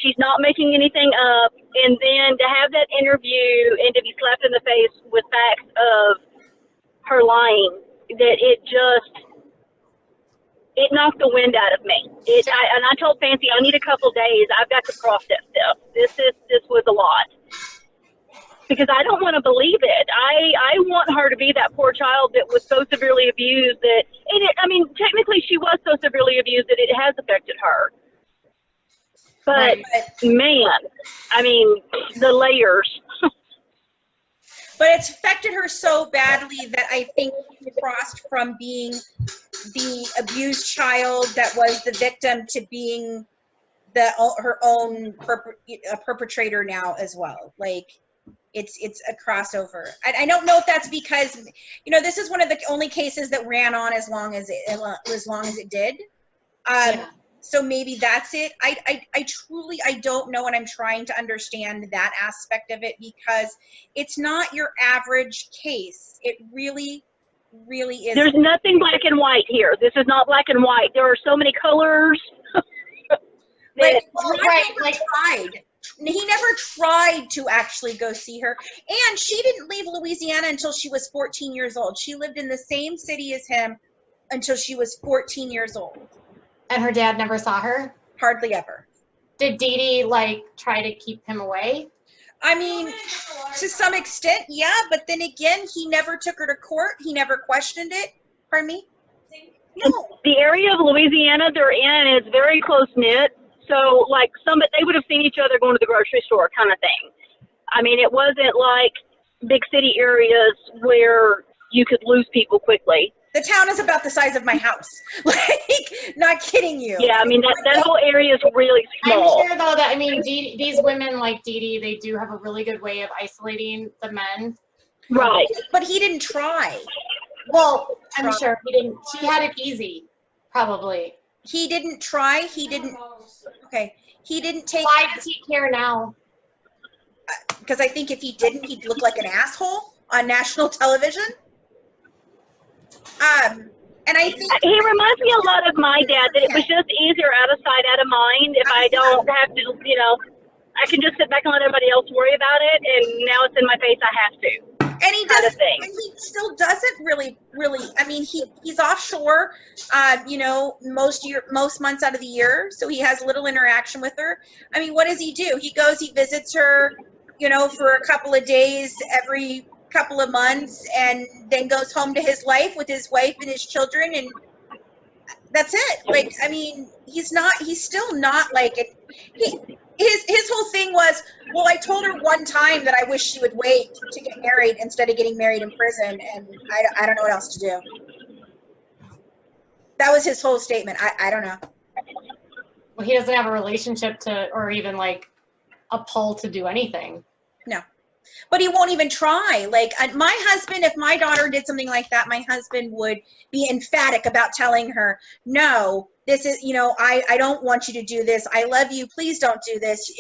She's not making anything up. And then to have that interview and to be slapped in the face with facts of her lying, that it knocked the wind out of me. And I told Fancy, I need a couple days. I've got to process this. This was a lot. Because I don't want to believe it. I want her to be that poor child that was so severely abused that, technically she was so severely abused that it has affected her. But, man, I mean, the layers. But it's affected her so badly that I think she crossed from being the abused child that was the victim to being her own perpetrator now as well. Like, it's a crossover. I don't know if that's because, this is one of the only cases that ran on as long as it did. Yeah. So maybe that's it. I truly don't know, and I'm trying to understand that aspect of it, because it's not your average case. It really, really is. There's nothing black and white here. This is not black and white. There are so many colors. He never tried to actually go see her. And she didn't leave Louisiana until she was 14 years old. She lived in the same city as him until she was 14 years old. And her dad never saw her? Hardly ever. Did DeeDee, try to keep him away? I mean, to some extent, yeah. But then again, he never took her to court. He never questioned it. Pardon me? No. The area of Louisiana they're in is very close-knit. So, they would have seen each other going to the grocery store kind of thing. I mean, it wasn't like big city areas where you could lose people quickly. The town is about the size of my house. Not kidding you. Yeah, I mean, that whole area is really small. I'm sure, though, that, these women like DeeDee, they do have a really good way of isolating the men. Right. But he didn't try. Well, I'm sure he didn't. He had it easy, probably. He didn't try. He didn't. Okay. He didn't take. Why does he care now? because I think if he didn't, he'd look like an asshole on national television. And I think he reminds me a lot of my dad, that it was just easier out of sight, out of mind. If I don't have to, I can just sit back and let everybody else worry about it, and now it's in my face, I have to. And he does, and he still doesn't really. I mean, he's offshore, most months out of the year, so he has little interaction with her. I mean, what does he do? He goes, he visits her, for a couple of days every couple of months, and then goes home to his life with his wife and his children, and that's it. Like, I mean, he's still not like it. His whole thing was, well, I told her one time that I wish she would wait to get married instead of getting married in prison, and I don't know what else to do. That was his whole statement. I don't know. Well, he doesn't have a relationship or even like a pull to do anything. No. But he won't even try. Like, my husband, if my daughter did something like that, my husband would be emphatic about telling her, no, this is, I don't want you to do this. I love you. Please don't do this.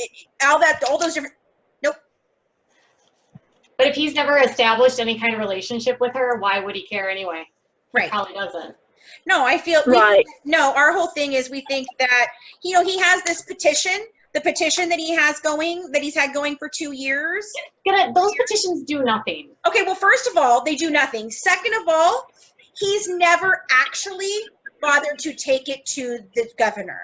All those different, nope. But if he's never established any kind of relationship with her, why would he care anyway? Right. He probably doesn't. No, I feel, right. No, our whole thing is we think that, he has this petition, the petition that he's had going for 2 years. Those petitions do nothing. Okay, well, first of all, they do nothing. Second of all, he's never actually bothered to take it to the governor.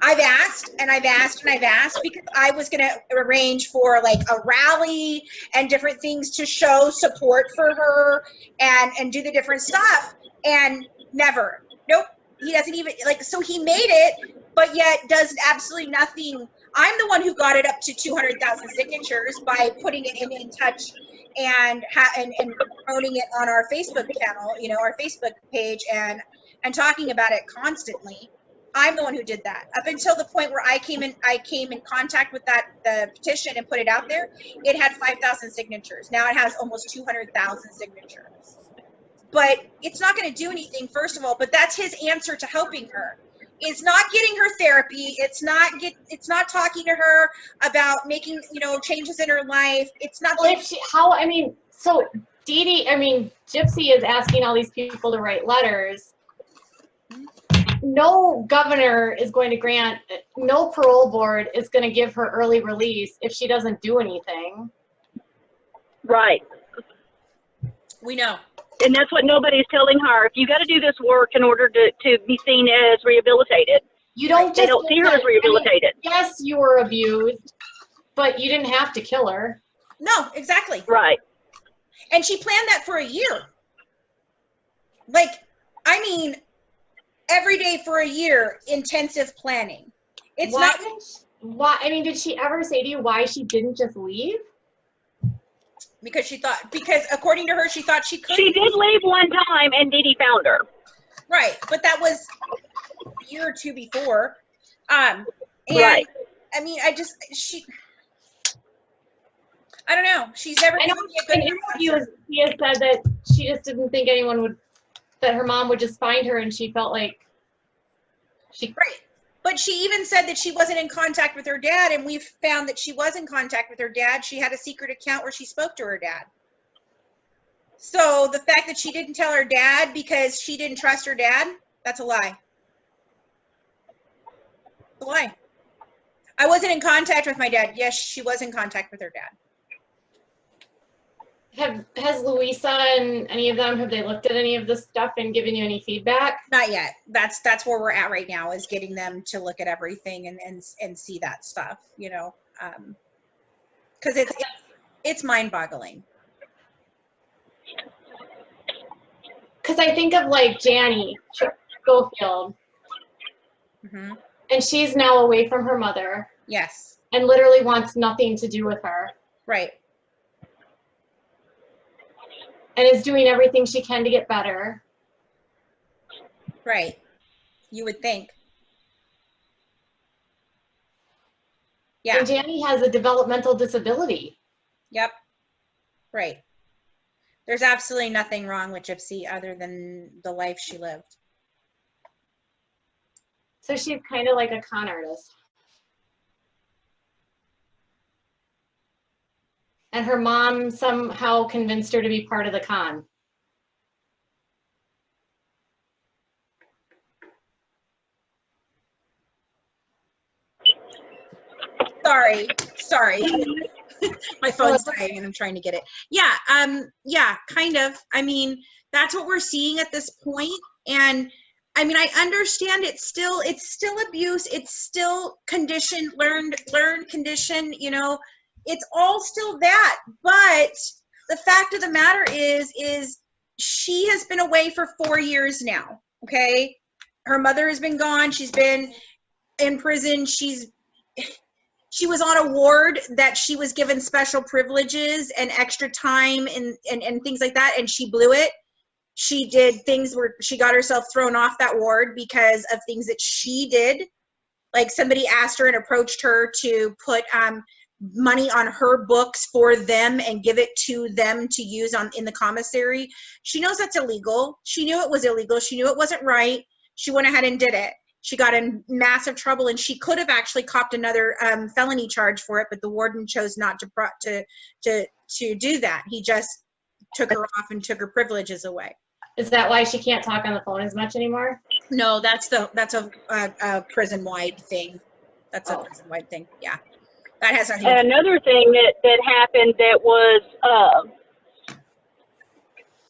I've asked and I've asked and I've asked, because I was going to arrange for like a rally and different things to show support for her and do the different stuff, and never. Nope. He doesn't even, like, so he made it, but yet does absolutely nothing. I'm the one who got it up to 200,000 signatures by putting it in touch and promoting it on our Facebook channel, our Facebook page, and talking about it constantly. I'm the one who did that. Up until the point where I came in contact with the petition and put it out there, it had 5,000 signatures. Now it has almost 200,000 signatures. But it's not going to do anything, first of all, but that's his answer to helping her. It's not getting her therapy. It's not talking to her about making, changes in her life. It's not. Well, so DeeDee, Gypsy is asking all these people to write letters. No governor is going to grant, no parole board is going to give her early release if she doesn't do anything. Right. We know. And that's what nobody's telling her. If you got to do this work in order to be seen as rehabilitated. You don't they don't see her as rehabilitated. Yes, you were abused, but you didn't have to kill her. No, exactly. Right. And she planned that for a year. Like, every day for a year, intensive planning. It's why? Did she ever say to you why she didn't just leave? Because according to her, she thought she could. She did leave one time, and DeeDee found her. Right, but that was a year or two before. Right. I don't know. She's never given me a good answer. He has said that she just didn't think that her mom would just find her, and she felt like Right. But she even said that she wasn't in contact with her dad, and we've found that she was in contact with her dad. She had a secret account where she spoke to her dad. So the fact that she didn't tell her dad because she didn't trust her dad, that's a lie. It's a lie. I wasn't in contact with my dad. Yes, she was in contact with her dad. Has Louisa and any of them, have they looked at any of this stuff and given you any feedback? Not yet. That's where we're at right now, is getting them to look at everything and see that stuff, because it's mind-boggling. Because I think of like Janny Schofield, and she's now away from her mother. Yes. And literally wants nothing to do with her. Right. And is doing everything she can to get better. Right. You would think. Yeah. And Janny has a developmental disability. Yep. Right. There's absolutely nothing wrong with Gypsy other than the life she lived. So she's kind of like a con artist. And her mom somehow convinced her to be part of the con. Sorry. My phone's dying and I'm trying to get it. Yeah, kind of. I mean, that's what we're seeing at this point. And I mean, I understand it's still abuse. It's still conditioned, learned condition, you know, it's all still that. But the fact of the matter is she has been away for 4 years now. Okay. Her mother has been gone. She's been in prison. She was on a ward that she was given special privileges and extra time and things like that. And she blew it. She did things where she got herself thrown off that ward because of things that she did. Like somebody asked her and approached her to put money on her books for them and give it to them to use in the commissary. She knows that's illegal. She knew it was illegal. She knew it wasn't right. She went ahead and did it. She got in massive trouble, and she could have actually copped another felony charge for it, but the warden chose not to do that. He just took her off and took her privileges away. Is that why she can't talk on the phone as much anymore? No, that's a prison-wide thing. That's a prison-wide thing. Yeah, that has nothing. And another thing that happened that was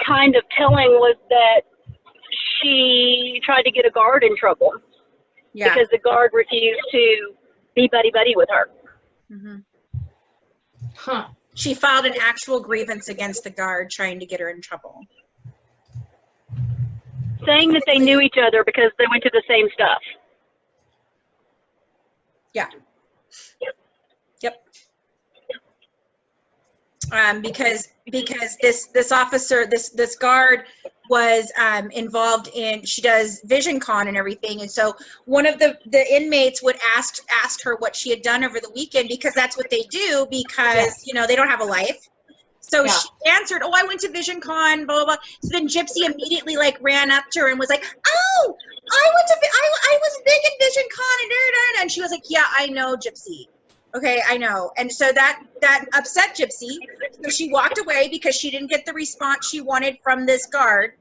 kind of telling was that she tried to get a guard in trouble. Yeah. Because the guard refused to be buddy-buddy with her. Mm-hmm. Huh. She filed an actual grievance against the guard trying to get her in trouble. Saying that they knew each other because they went to the same stuff. Yeah. Yep. Because this officer, this guard was involved in, she does Vision Con and everything, and so one of the inmates would ask her what she had done over the weekend, because that's what they do, because you know, they don't have a life. So she answered, "Oh, I went to Vision Con, blah, blah, blah." So then Gypsy immediately like ran up to her and was like, "Oh, I was big in Vision Con," and she was like, "Yeah, I know, Gypsy. Okay, I know." And so that upset Gypsy. So she walked away because she didn't get the response she wanted from this guard.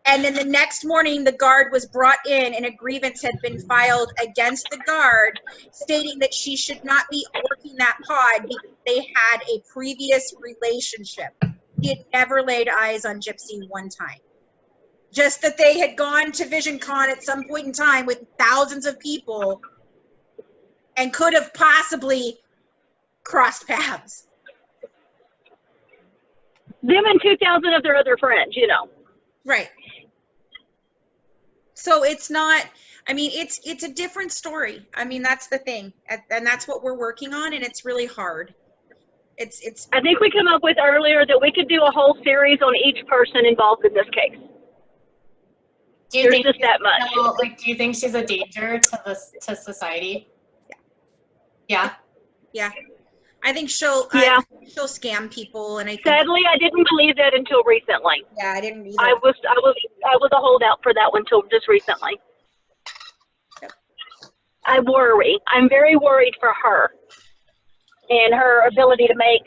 And then the next morning, the guard was brought in and a grievance had been filed against the guard, stating that she should not be working that pod because they had a previous relationship. He had never laid eyes on Gypsy one time. Just that they had gone to Vision Con at some point in time with thousands of people and could have possibly crossed paths. Them and 2,000 of their other friends, you know. Right. So it's not, I mean, it's a different story. I mean, that's the thing. And that's what we're working on, and it's really hard. It's. I think we came up with earlier that we could do a whole series on each person involved in this case. Do you think just that much? Do you think she's a danger to society? Yeah. Yeah. I think she'll scam people, and I think, sadly, I didn't believe that until recently. Yeah, I didn't either. I was a holdout for that one until just recently. Yep. I worry. I'm very worried for her and her ability to make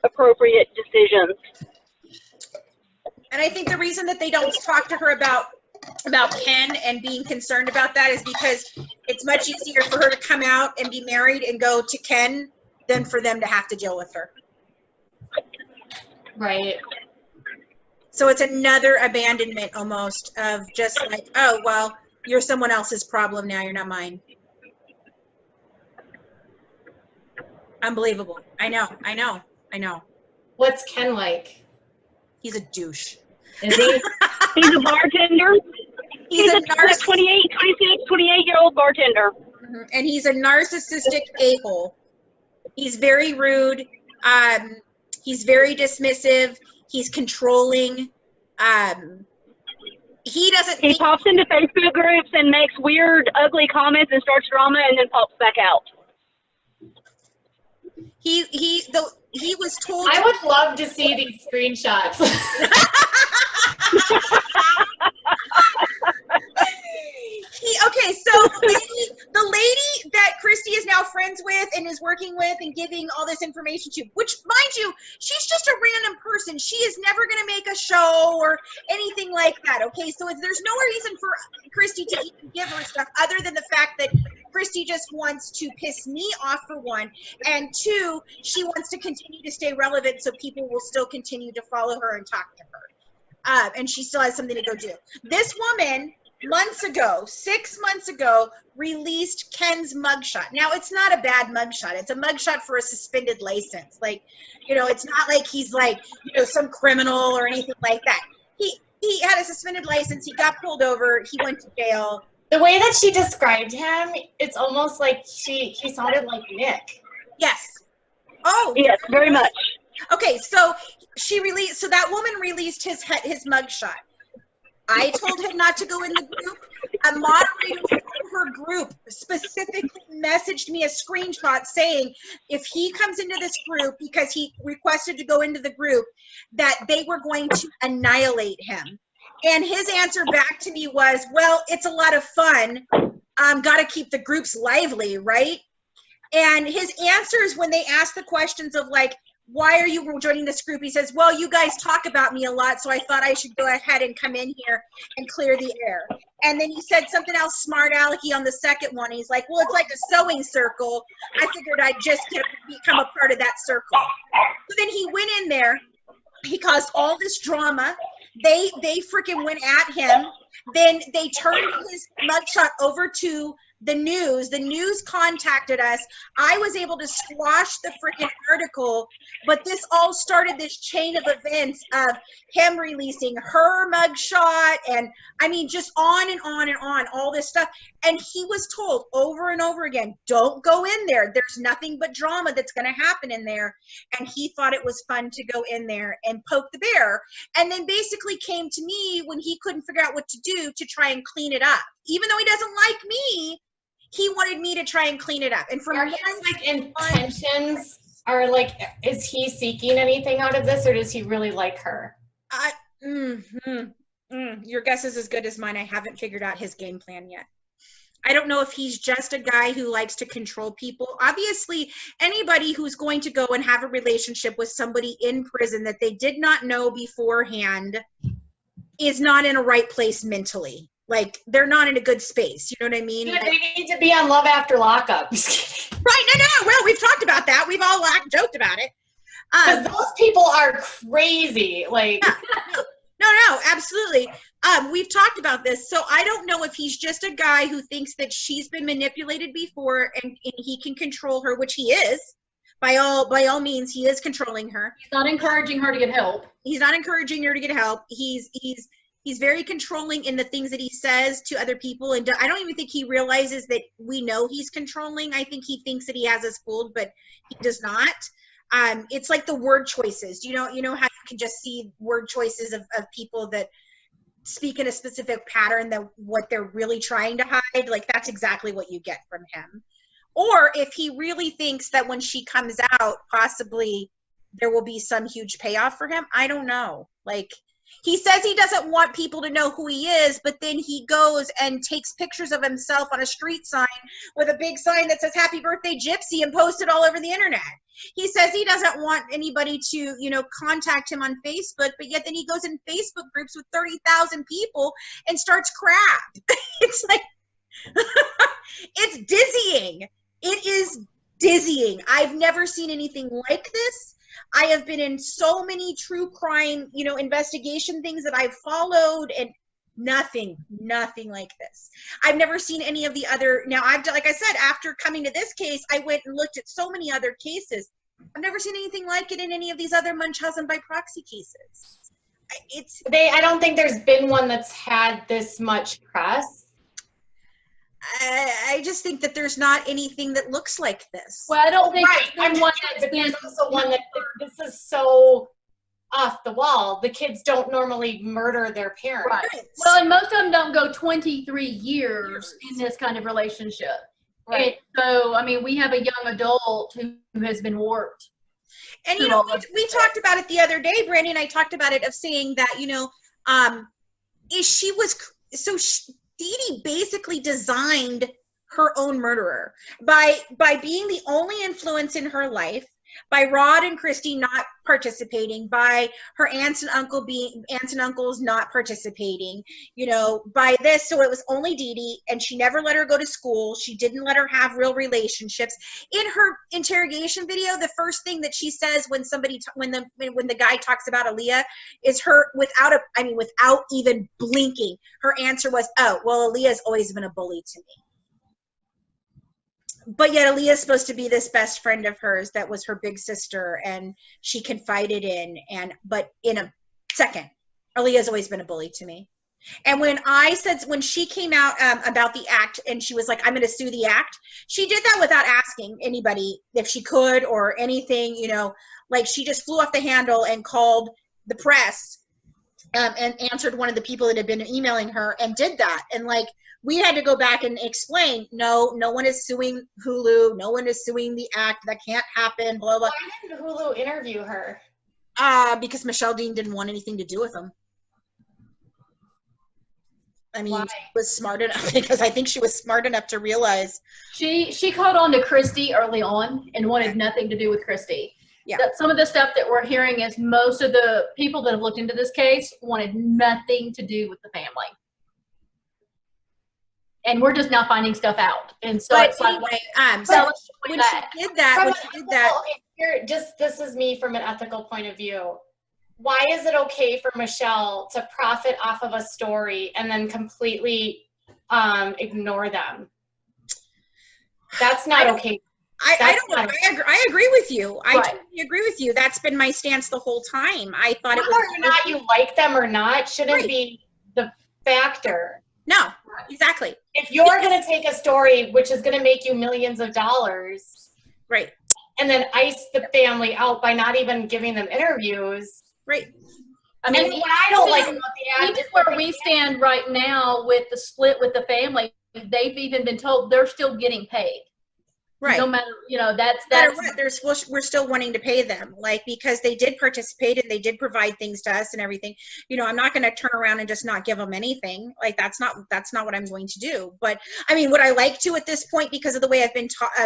appropriate decisions. And I think the reason that they don't talk to her about Ken and being concerned about that is because it's much easier for her to come out and be married and go to Ken than for them to have to deal with her. Right. So it's another abandonment almost of just like, oh, well, you're someone else's problem now, you're not mine. Unbelievable. I know. What's Ken like? He's a douche. Is he? He's a bartender. He's a 28-year-old bartender. Mm-hmm. And he's a narcissistic a-hole. He's very rude. He's very dismissive. He's controlling. He pops into Facebook groups and makes weird, ugly comments and starts drama and then pops back out. He was told. I would love to see these screenshots. Okay, so the lady that Christy is now friends with and is working with and giving all this information to, which, mind you, and she is never going to make a show or anything like that. Okay, so there's no reason for Christy to even give her stuff other than the fact that Christy just wants to piss me off, for one, and two, she wants to continue to stay relevant so people will still continue to follow her and talk to her. And she still has something to go do. This woman, months ago, 6 months ago, released Ken's mugshot. Now, it's not a bad mugshot. It's a mugshot for a suspended license. Like, you know, it's not like he's like, you know, some criminal or anything like that. He had a suspended license. He got pulled over. He went to jail. The way that she described him, it's almost like he sounded like Nick. Yes. Oh. Yes, very much. Okay, so so that woman released his mugshot. I told him not to go in the group. A moderator from her group specifically messaged me a screenshot saying if he comes into this group, because he requested to go into the group, that they were going to annihilate him. And his answer back to me was, well, it's a lot of fun. Got to keep the groups lively, right? And his answers when they asked the questions of like, why are you joining this group? He says, well, you guys talk about me a lot, so I thought I should go ahead and come in here and clear the air. And then he said something else smart alecky on the second one. He's like, well, it's like a sewing circle. I figured I'd just become a part of that circle. So then he went in there. He caused all this drama. They freaking went at him. Then they turned his mugshot over to the news. The news contacted us. I was able to squash the freaking article, but this all started this chain of events of him releasing her mugshot, and I mean, just on and on and on, all this stuff. And he was told over and over again, don't go in there. There's nothing but drama that's going to happen in there. And he thought it was fun to go in there and poke the bear. And then basically came to me when he couldn't figure out what to do to try and clean it up. Even though he doesn't like me, he wanted me to try and clean it up. And from his like intentions are like, is he seeking anything out of this, or does he really like her? Your guess is as good as mine. I haven't figured out his game plan yet. I don't know if he's just a guy who likes to control people. Obviously, anybody who's going to go and have a relationship with somebody in prison that they did not know beforehand is not in a right place mentally. Like, they're not in a good space. You know what I mean? Dude, they need to be on Love After Lockup. Right. No. Well, we've talked about that. We've all joked about it. Because those people are crazy. Like, No, absolutely. We've talked about this. So I don't know if he's just a guy who thinks that she's been manipulated before and he can control her, which he is. By all means, he is controlling her. He's not encouraging her to get help. He's not encouraging her to get help. He's very controlling in the things that he says to other people, and I don't even think he realizes that we know he's controlling. I think he thinks that he has us fooled, but he does not. It's like the word choices. You know how you can just see word choices of people that speak in a specific pattern, that what they're really trying to hide. Like, that's exactly what you get from him. Or if he really thinks that when she comes out, possibly there will be some huge payoff for him. I don't know. Like, he says he doesn't want people to know who he is, but then he goes and takes pictures of himself on a street sign with a big sign that says "Happy Birthday Gypsy" and post it all over the internet. He says he doesn't want anybody to, contact him on Facebook, but yet then he goes in Facebook groups with 30,000 people and starts crap. It's like, it's dizzying. It is dizzying. I've never seen anything like this. I have been in so many true crime, investigation things that I've followed, and nothing like this. I've never seen any of the other. Now, like I said, after coming to this case, I went and looked at so many other cases. I've never seen anything like it in any of these other Munchausen by proxy cases. I don't think there's been one that's had this much press. I just think that there's not anything that looks like this. Well, I don't think there's one but there's also one that this is so off the wall. The kids don't normally murder their parents. Right. Well, and most of them don't go 23 years in this kind of relationship. Right. And so, I mean, we have a young adult who has been warped. And, we talked about it the other day, Brande and I talked about it, of saying that, DeeDee basically designed her own murderer by being the only influence in her life, by Rod and Christy not participating, by her aunts and uncles not participating, you know, by this. So it was only DeeDee, and she never let her go to school. She didn't let her have real relationships. In her interrogation video, the first thing that she says when the guy talks about Aaliyah is her, without even blinking, her answer was, "Oh, well, Aaliyah's always been a bully to me." But yet Aaliyah's supposed to be this best friend of hers that was her big sister and she confided in, but in a second, Aaliyah's always been a bully to me. And when she came out about the act and she was like, I'm going to sue the act, she did that without asking anybody if she could or anything, you know, like she just flew off the handle and called the press and answered one of the people that had been emailing her and did that. And like, we had to go back and explain, no one is suing Hulu. No one is suing the act. That can't happen, blah, blah. Why didn't Hulu interview her? Because Michelle Dean didn't want anything to do with them. I mean, she was smart enough, because I think she was smart enough to realize. She caught on to Christy early on and wanted nothing to do with Christy. Yeah. Some of the stuff that we're hearing is most of the people that have looked into this case wanted nothing to do with the family. And we're just now finding stuff out. And so but it's anyway, like, when she did that, okay, this is me from an ethical point of view. Why is it okay for Michelle to profit off of a story and then completely ignore them? That's not okay. I agree with you. I totally agree with you. That's been my stance the whole time. I thought it was whether or not you like them or not shouldn't be the factor. No, exactly. If you're going to take a story which is going to make you millions of dollars, right, and then ice the family out by not even giving them interviews, right? I mean, what I don't like about the act is where we stand right now with the split with the family. They've even been told they're still getting paid. Right. No matter, you know, that's what, we're still wanting to pay them, like, because they did participate and they did provide things to us and everything. You know, I'm not going to turn around and just not give them anything. Like, that's not what I'm going to do. But I mean, would I like to at this point because of the way I've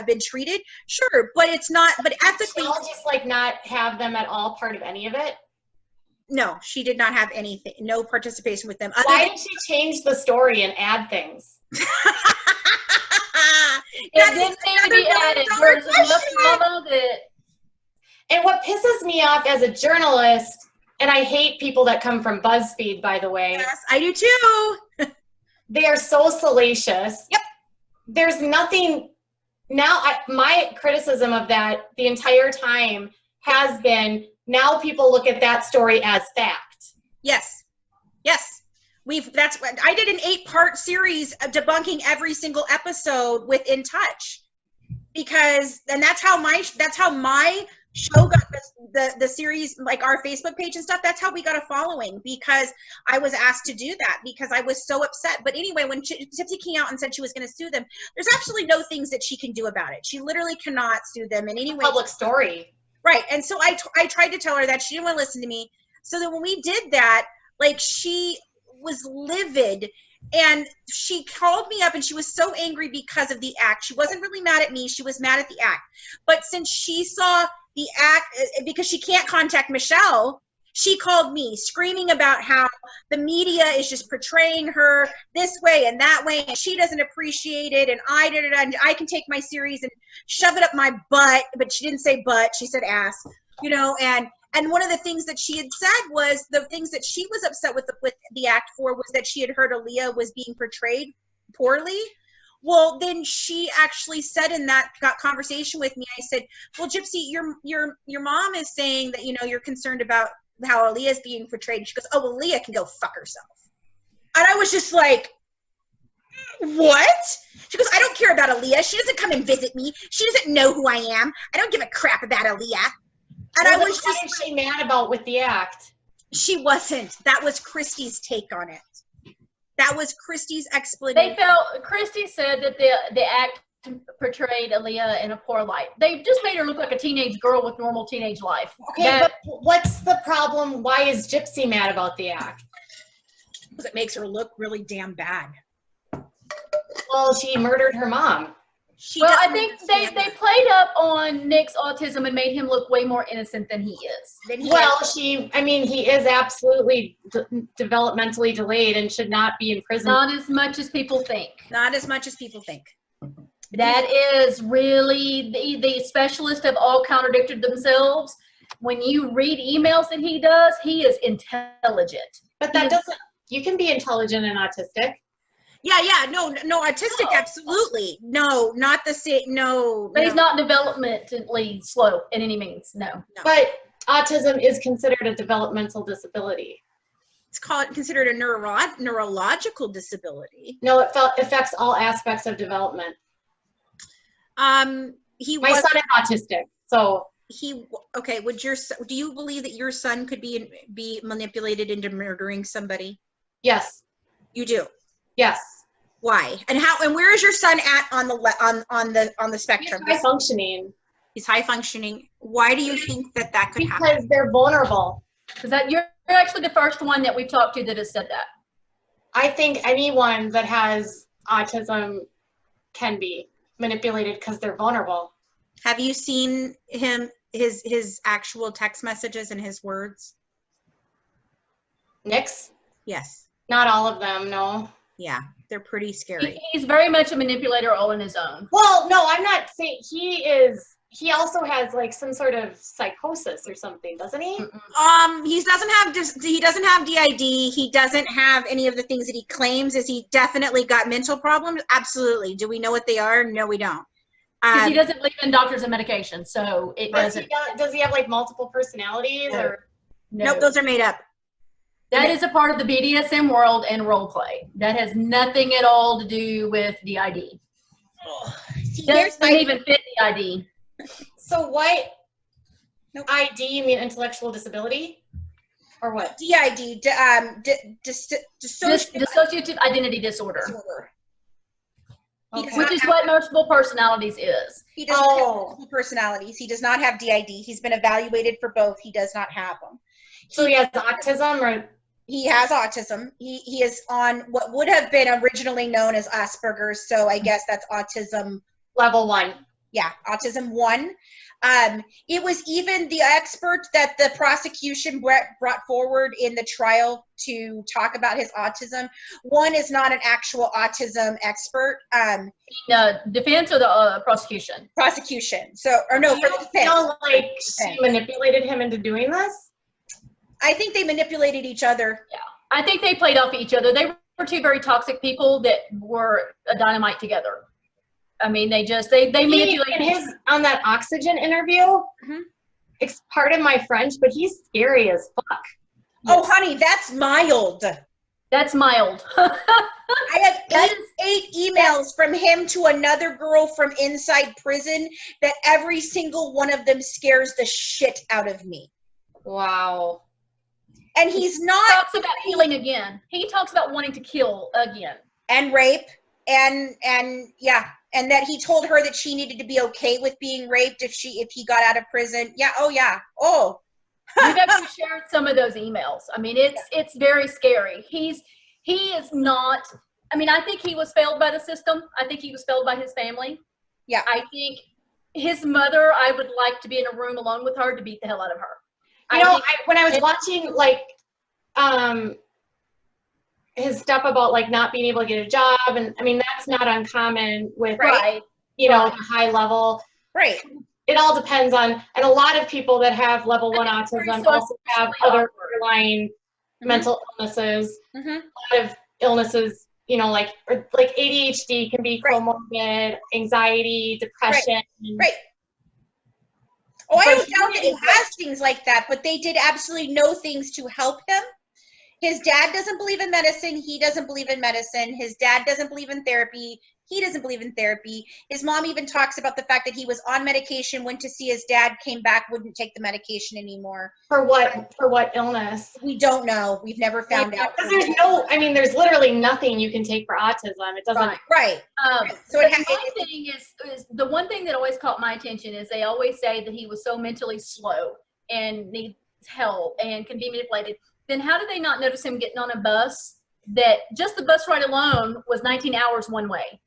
been treated? Sure, but it's not. But ethically, just like not have them at all part of any of it. No, she did not have anything. No participation with them. Why did she change the story and add things? It didn't need to be added. There's enough drama that. And what pisses me off as a journalist, and I hate people that come from BuzzFeed, by the way. Yes, I do too. They are so salacious. Yep. There's nothing. Now, my criticism of that the entire time has been, now people look at that story as fact. Yes. Yes. That's what I did, an 8-part series of debunking every single episode with In Touch, because, and that's how my show got the series, like our Facebook page and stuff. That's how we got a following, because I was asked to do that because I was so upset. But anyway, when Tipsy came out and said she was going to sue them, there's actually no things that she can do about it. She literally cannot sue them in any way. Public story. Right. And so I tried to tell her that. She didn't want to listen to me. So that when we did that, like, she was livid, and she called me up and she was so angry because of the act. She wasn't really mad at me. She was mad at the act. But since she saw the act, because she can't contact Michelle, she called me screaming about how the media is just portraying her this way and that way, and she doesn't appreciate it, and I can take my series and shove it up my butt. But she didn't say butt, she said ass, you know. And one of the things that she had said was, the things that she was upset with the act for was that she had heard Aaliyah was being portrayed poorly. Well, then she actually said in that conversation with me, I said, well, Gypsy, your mom is saying that, you know, you're concerned about how Aaliyah is being portrayed. And she goes, oh, well, Aaliyah can go fuck herself. And I was just like, what? She goes, I don't care about Aaliyah. She doesn't come and visit me. She doesn't know who I am. I don't give a crap about Aaliyah. And I was just, what is she mad about with the act? She wasn't. That was Christy's take on it. That was Christy's explanation. Christy said that the act portrayed Aaliyah in a poor light. They just made her look like a teenage girl with normal teenage life. Okay, but what's the problem? Why is Gypsy mad about the act? Because it makes her look really damn bad. Well, she murdered her mom. Well, I think they played up on Nick's autism and made him look way more innocent than he is. He is absolutely developmentally delayed and should not be in prison. Not as much as people think. Not as much as people think. That is really the specialists have all contradicted themselves. When you read emails that he does, he is intelligent. But that doesn't, you can be intelligent and autistic. Yeah, no, autistic, absolutely. No, not the same, no. But he's not developmentally slow in any means, no. But autism is considered a developmental disability. It's considered a neurological disability. No, it affects all aspects of development. My son is autistic, so. Okay, do you believe that your son could be manipulated into murdering somebody? Yes. You do? Yes. Why? And where is your son at on the spectrum? He's high functioning. He's high functioning. Why do you think that could happen? Because they're vulnerable. Because you're actually the first one that we've talked to that has said that. I think anyone that has autism can be manipulated because they're vulnerable. Have you seen his actual text messages and his words? Nick's? Yes. Not all of them, no. Yeah, they're pretty scary. He's very much a manipulator all on his own. Well, no, I'm not saying he also has like some sort of psychosis or something, doesn't he? He doesn't have DID. He doesn't have any of the things that he claims. Is he definitely got mental problems? Absolutely. Do we know what they are? No, we don't. Because he doesn't believe in doctors and medication, so it doesn't. Does he have like multiple personalities or? No. Nope, those are made up. That is a part of the BDSM world and role play. That has nothing at all to do with DID. Doesn't even fit DID. So what? Nope. ID, you mean intellectual disability? Or what? DID, dissociative identity disorder. Okay. Which is what multiple personalities is. He doesn't have multiple personalities. He does not have DID. He's been evaluated for both. He does not have them. So he has autism, or? He has autism. He is on what would have been originally known as Asperger's. So I guess that's autism. Level 1. Yeah, autism 1. It was even the expert that the prosecution brought forward in the trial to talk about his autism. One is not an actual autism expert. The defense or the prosecution? Prosecution. So, or no, for the defense. Feel like she manipulated him into doing this? I think they manipulated each other. Yeah, I think they played off each other. They were two very toxic people that were a dynamite together. I mean, they manipulated his on that Oxygen interview. It's pardon my French, but he's scary as fuck. Oh, honey, that's mild. That's mild. I have eight emails from him to another girl from inside prison that every single one of them scares the shit out of me. Wow. And he's not. He talks about healing again. He talks about wanting to kill again. And rape. And yeah. And that he told her that she needed to be okay with being raped if he got out of prison. Yeah. Oh, yeah. Oh. We've actually shared some of those emails. I mean, it's very scary. He is not. I mean, I think he was failed by the system. I think he was failed by his family. Yeah. I think his mother, I would like to be in a room alone with her to beat the hell out of her. When I was watching like his stuff about like not being able to get a job, and I mean that's not uncommon with the high level. Right. It all depends on, and a lot of people that have level 1 autism also have other underlying mental illnesses. A lot of illnesses, like ADHD can be comorbid, anxiety, depression. Right. Oh, I don't doubt that he has things like that, but they did absolutely no things to help him. His dad doesn't believe in medicine. He doesn't believe in medicine. His dad doesn't believe in therapy. He doesn't believe in therapy. His mom even talks about the fact that he was on medication, went to see his dad, came back, wouldn't take the medication anymore. For what illness? We don't know. We've never found out. There's literally nothing you can take for autism. It doesn't. Right. So the thing is the one thing that always caught my attention is they always say that he was so mentally slow and needs help and can be manipulated. Then how did they not notice him getting on a bus that just the bus ride alone was 19 hours one way?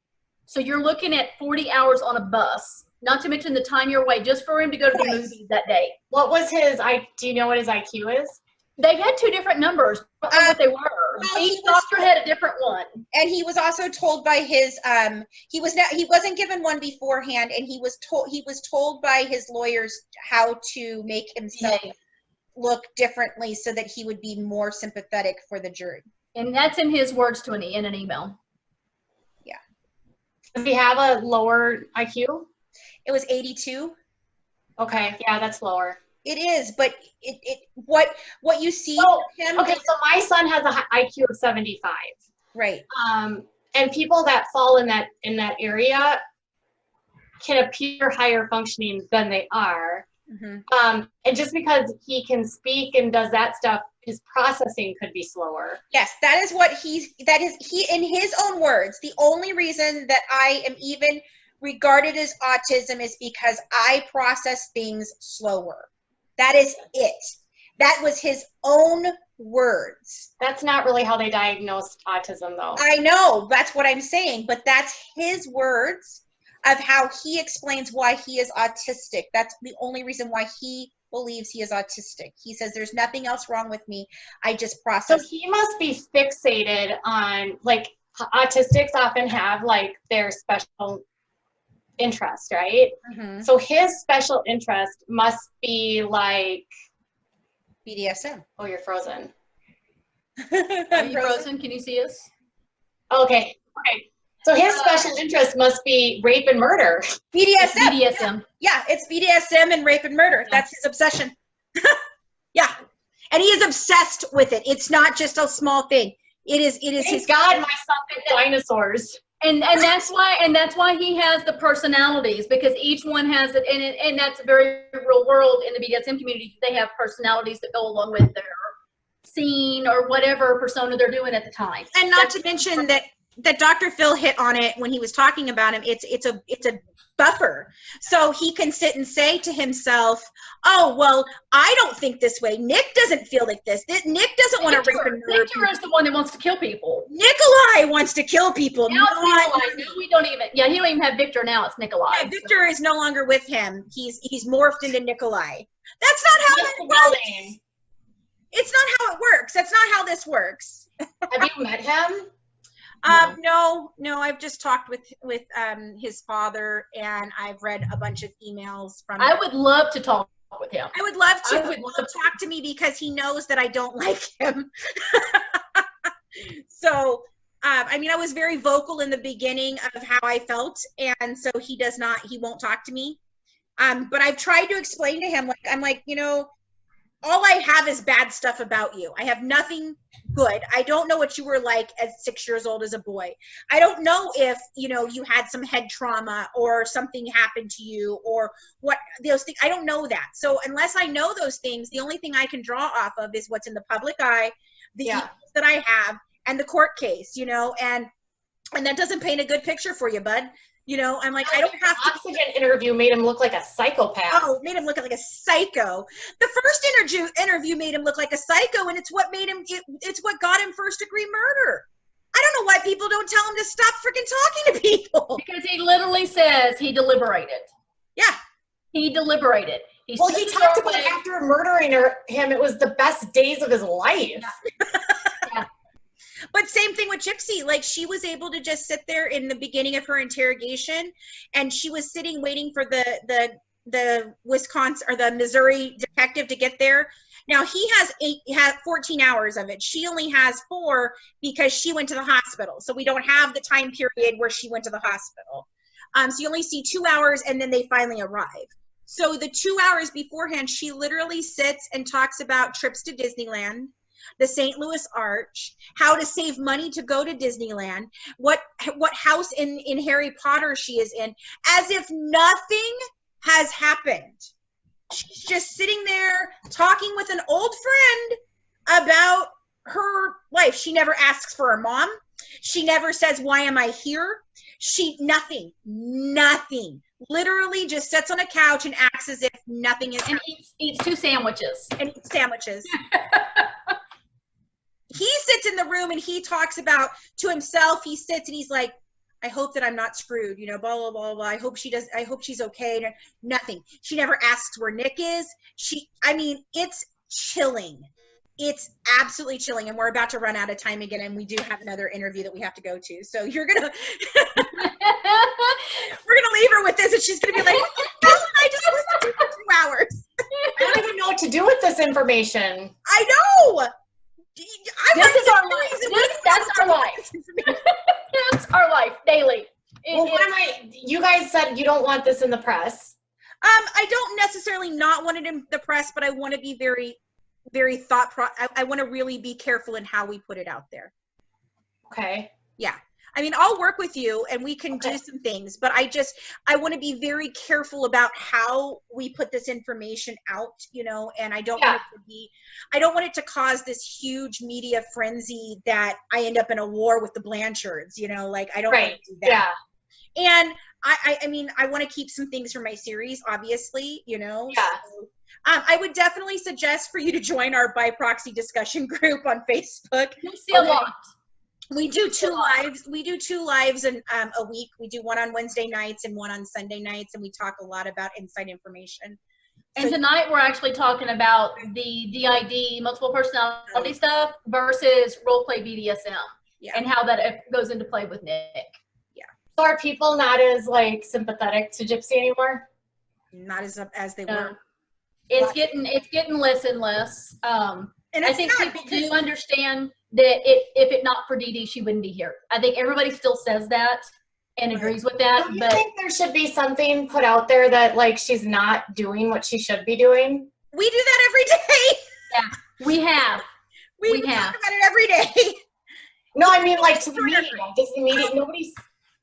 So you're looking at 40 hours on a bus, not to mention the time you're away just for him to go to the movies that day. What was his, do you know what his IQ is? They had two different numbers. I don't know what they were. Well, Each doctor had a different one. And he was also told by his he wasn't given one beforehand, and he was told by his lawyers how to make himself look differently so that he would be more sympathetic for the jury. And that's in his words to in an email. Yeah. Does he have a lower IQ? It was 82. Okay, yeah, that's lower. It is, but what you see him. Okay, so my son has an IQ of 75. Right. And people that fall in that area can appear higher functioning than they are. Mm-hmm. And just because he can speak and does that stuff, his processing could be slower. Yes, that is he in his own words. The only reason that I am even regarded as autism is because I process things slower. That is it. That was his own words. That's not really how they diagnosed autism, though. I know, that's what I'm saying, but that's his words of how he explains why he is autistic. That's the only reason why he believes he is autistic. He says there's nothing else wrong with me. I just process. So he must be fixated on, like, autistics often have, like, their special interest, right? Mm-hmm. So his special interest must be like BDSM. Oh, you're frozen. Are you frozen? Can you see us? Okay. So his special interest must be rape and murder. BDSM. BDSM. Yeah, it's BDSM and rape and murder. That's his obsession. Yeah. And he is obsessed with it. It's not just a small thing. It is his God, my son did dinosaurs. And that's why he has the personalities, because each one has it, and that's a very real world in the BDSM community. They have personalities that go along with their scene or whatever persona they're doing at the time. And not to mention that Dr. Phil hit on it when he was talking about him. It's a buffer, so he can sit and say to himself, "Oh, well, I don't think this way. Nick doesn't feel like this. Nick doesn't want to rape and murder Victor is the one that wants to kill people. Nikolai wants to kill people. Now it's Nikolai. No, we don't even. Yeah, he don't even have Victor now. It's Nikolai. Yeah, Victor is no longer with him. He's morphed into Nikolai. That's not how that works. It's not how it works. That's not how this works. Have you met him? No, I've just talked with his father, and I've read a bunch of emails from him. I would love to talk with him. I would love to. He will talk to me because he knows that I don't like him. So, I mean, I was very vocal in the beginning of how I felt, and so he won't talk to me. But I've tried to explain to him, I'm like, all I have is bad stuff about you. I have nothing good. I don't know what you were like at 6 years old as a boy. I don't know if, you had some head trauma or something happened to you or what those things. I don't know that. So unless I know those things, the only thing I can draw off of is what's in the public eye, the emails that I have, and the court case, and that doesn't paint a good picture for you, bud. I'm like, I don't have to. Oxygen interview made him look like a psychopath. Oh, made him look like a psycho. The first interview made him look like a psycho, and it's what made him. It's what got him first degree murder. I don't know why people don't tell him to stop freaking talking to people. Because he literally says he deliberated. Yeah. He deliberated. He talked about after murdering him, it was the best days of his life. Yeah. But same thing with Gypsy. Like, she was able to just sit there in the beginning of her interrogation, and she was sitting waiting for the Wisconsin or the Missouri detective to get there. Now he has 14 hours of it. She only has 4 because she went to the hospital. So we don't have the time period where she went to the hospital. So you only see 2 hours, and then they finally arrive. So the 2 hours beforehand, she literally sits and talks about trips to Disneyland, the St. Louis Arch, how to save money to go to Disneyland, what house in Harry Potter she is in, as if nothing has happened. She's just sitting there talking with an old friend about her life. She never asks for her mom. She never says, "Why am I here?" Nothing. Literally just sits on a couch and acts as if nothing is happening. And eats 2 sandwiches. And eats sandwiches. He sits in the room and he talks about to himself. He sits and he's like, I hope that I'm not screwed, you know, blah, blah, blah, blah. I hope she's okay. Nothing. She never asks where Nick is. I mean, it's chilling. It's absolutely chilling. And we're about to run out of time again. And we do have another interview that we have to go to. So we're going to leave her with this. And she's going to be like, what the hell? I just listened to you for 2 hours. I don't even know what to do with this information. I know. This is our life. That's our life. That's our life daily. Well, you guys said you don't want this in the press. I don't necessarily not want it in the press, but I want to be very, very I want to really be careful in how we put it out there. Okay. Yeah. I mean, I'll work with you and we can do some things, but I want to be very careful about how we put this information out, you know, and I don't want it to cause this huge media frenzy that I end up in a war with the Blanchards, you know, like I don't want to do that. Yeah. And I mean, I want to keep some things from my series, obviously, you know. Yeah. So, I would definitely suggest for you to join our by proxy discussion group on Facebook. You'll see a lot. We do 2 lives. We do 2 lives in a week. We do one on Wednesday nights and one on Sunday nights, and we talk a lot about inside information. And tonight we're actually talking about the DID, multiple personality stuff versus role play BDSM, and how that goes into play with Nick. Yeah. So are people not as like sympathetic to Gypsy anymore? Not as they were. It's getting less and less. And I think people do understand that if it not for DeeDee, she wouldn't be here. I think everybody still says that and agrees with that. Do you think there should be something put out there that like she's not doing what she should be doing? We do that every day. Yeah, we have. We talk about it every day. No, I mean like to the media. Does the media?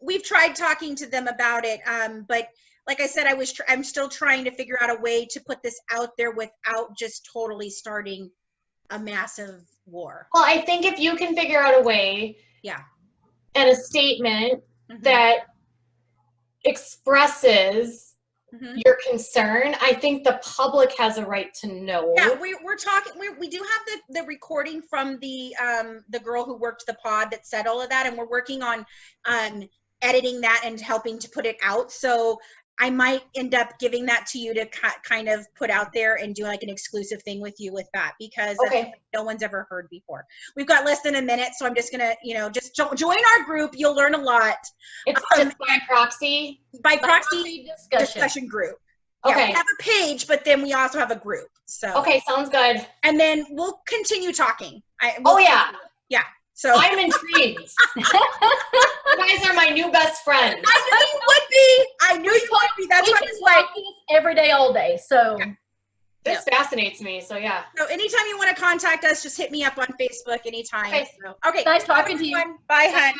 We've tried talking to them about it, but like I said, I'm still trying to figure out a way to put this out there without just totally starting a massive war. Well, I think if you can figure out a way, and a statement that expresses your concern, I think the public has a right to know. Yeah, we're talking. We do have the recording from the girl who worked the pod that said all of that, and we're working on editing that and helping to put it out. So I might end up giving that to you to kind of put out there and do like an exclusive thing with you with that, because no one's ever heard before. We've got less than a minute, so I'm just gonna, just join our group. You'll learn a lot. It's by proxy? By proxy discussion group. Okay. Yeah, we have a page, but then we also have a group. So okay, sounds good. And then we'll continue talking. Yeah. So I'm intrigued. You guys are my new best friends. I knew you would be. That's what it's like. Every day, all day. So this fascinates me. So yeah. So anytime you want to contact us, just hit me up on Facebook anytime. Okay. So, okay. Nice talking to you. Bye, hun.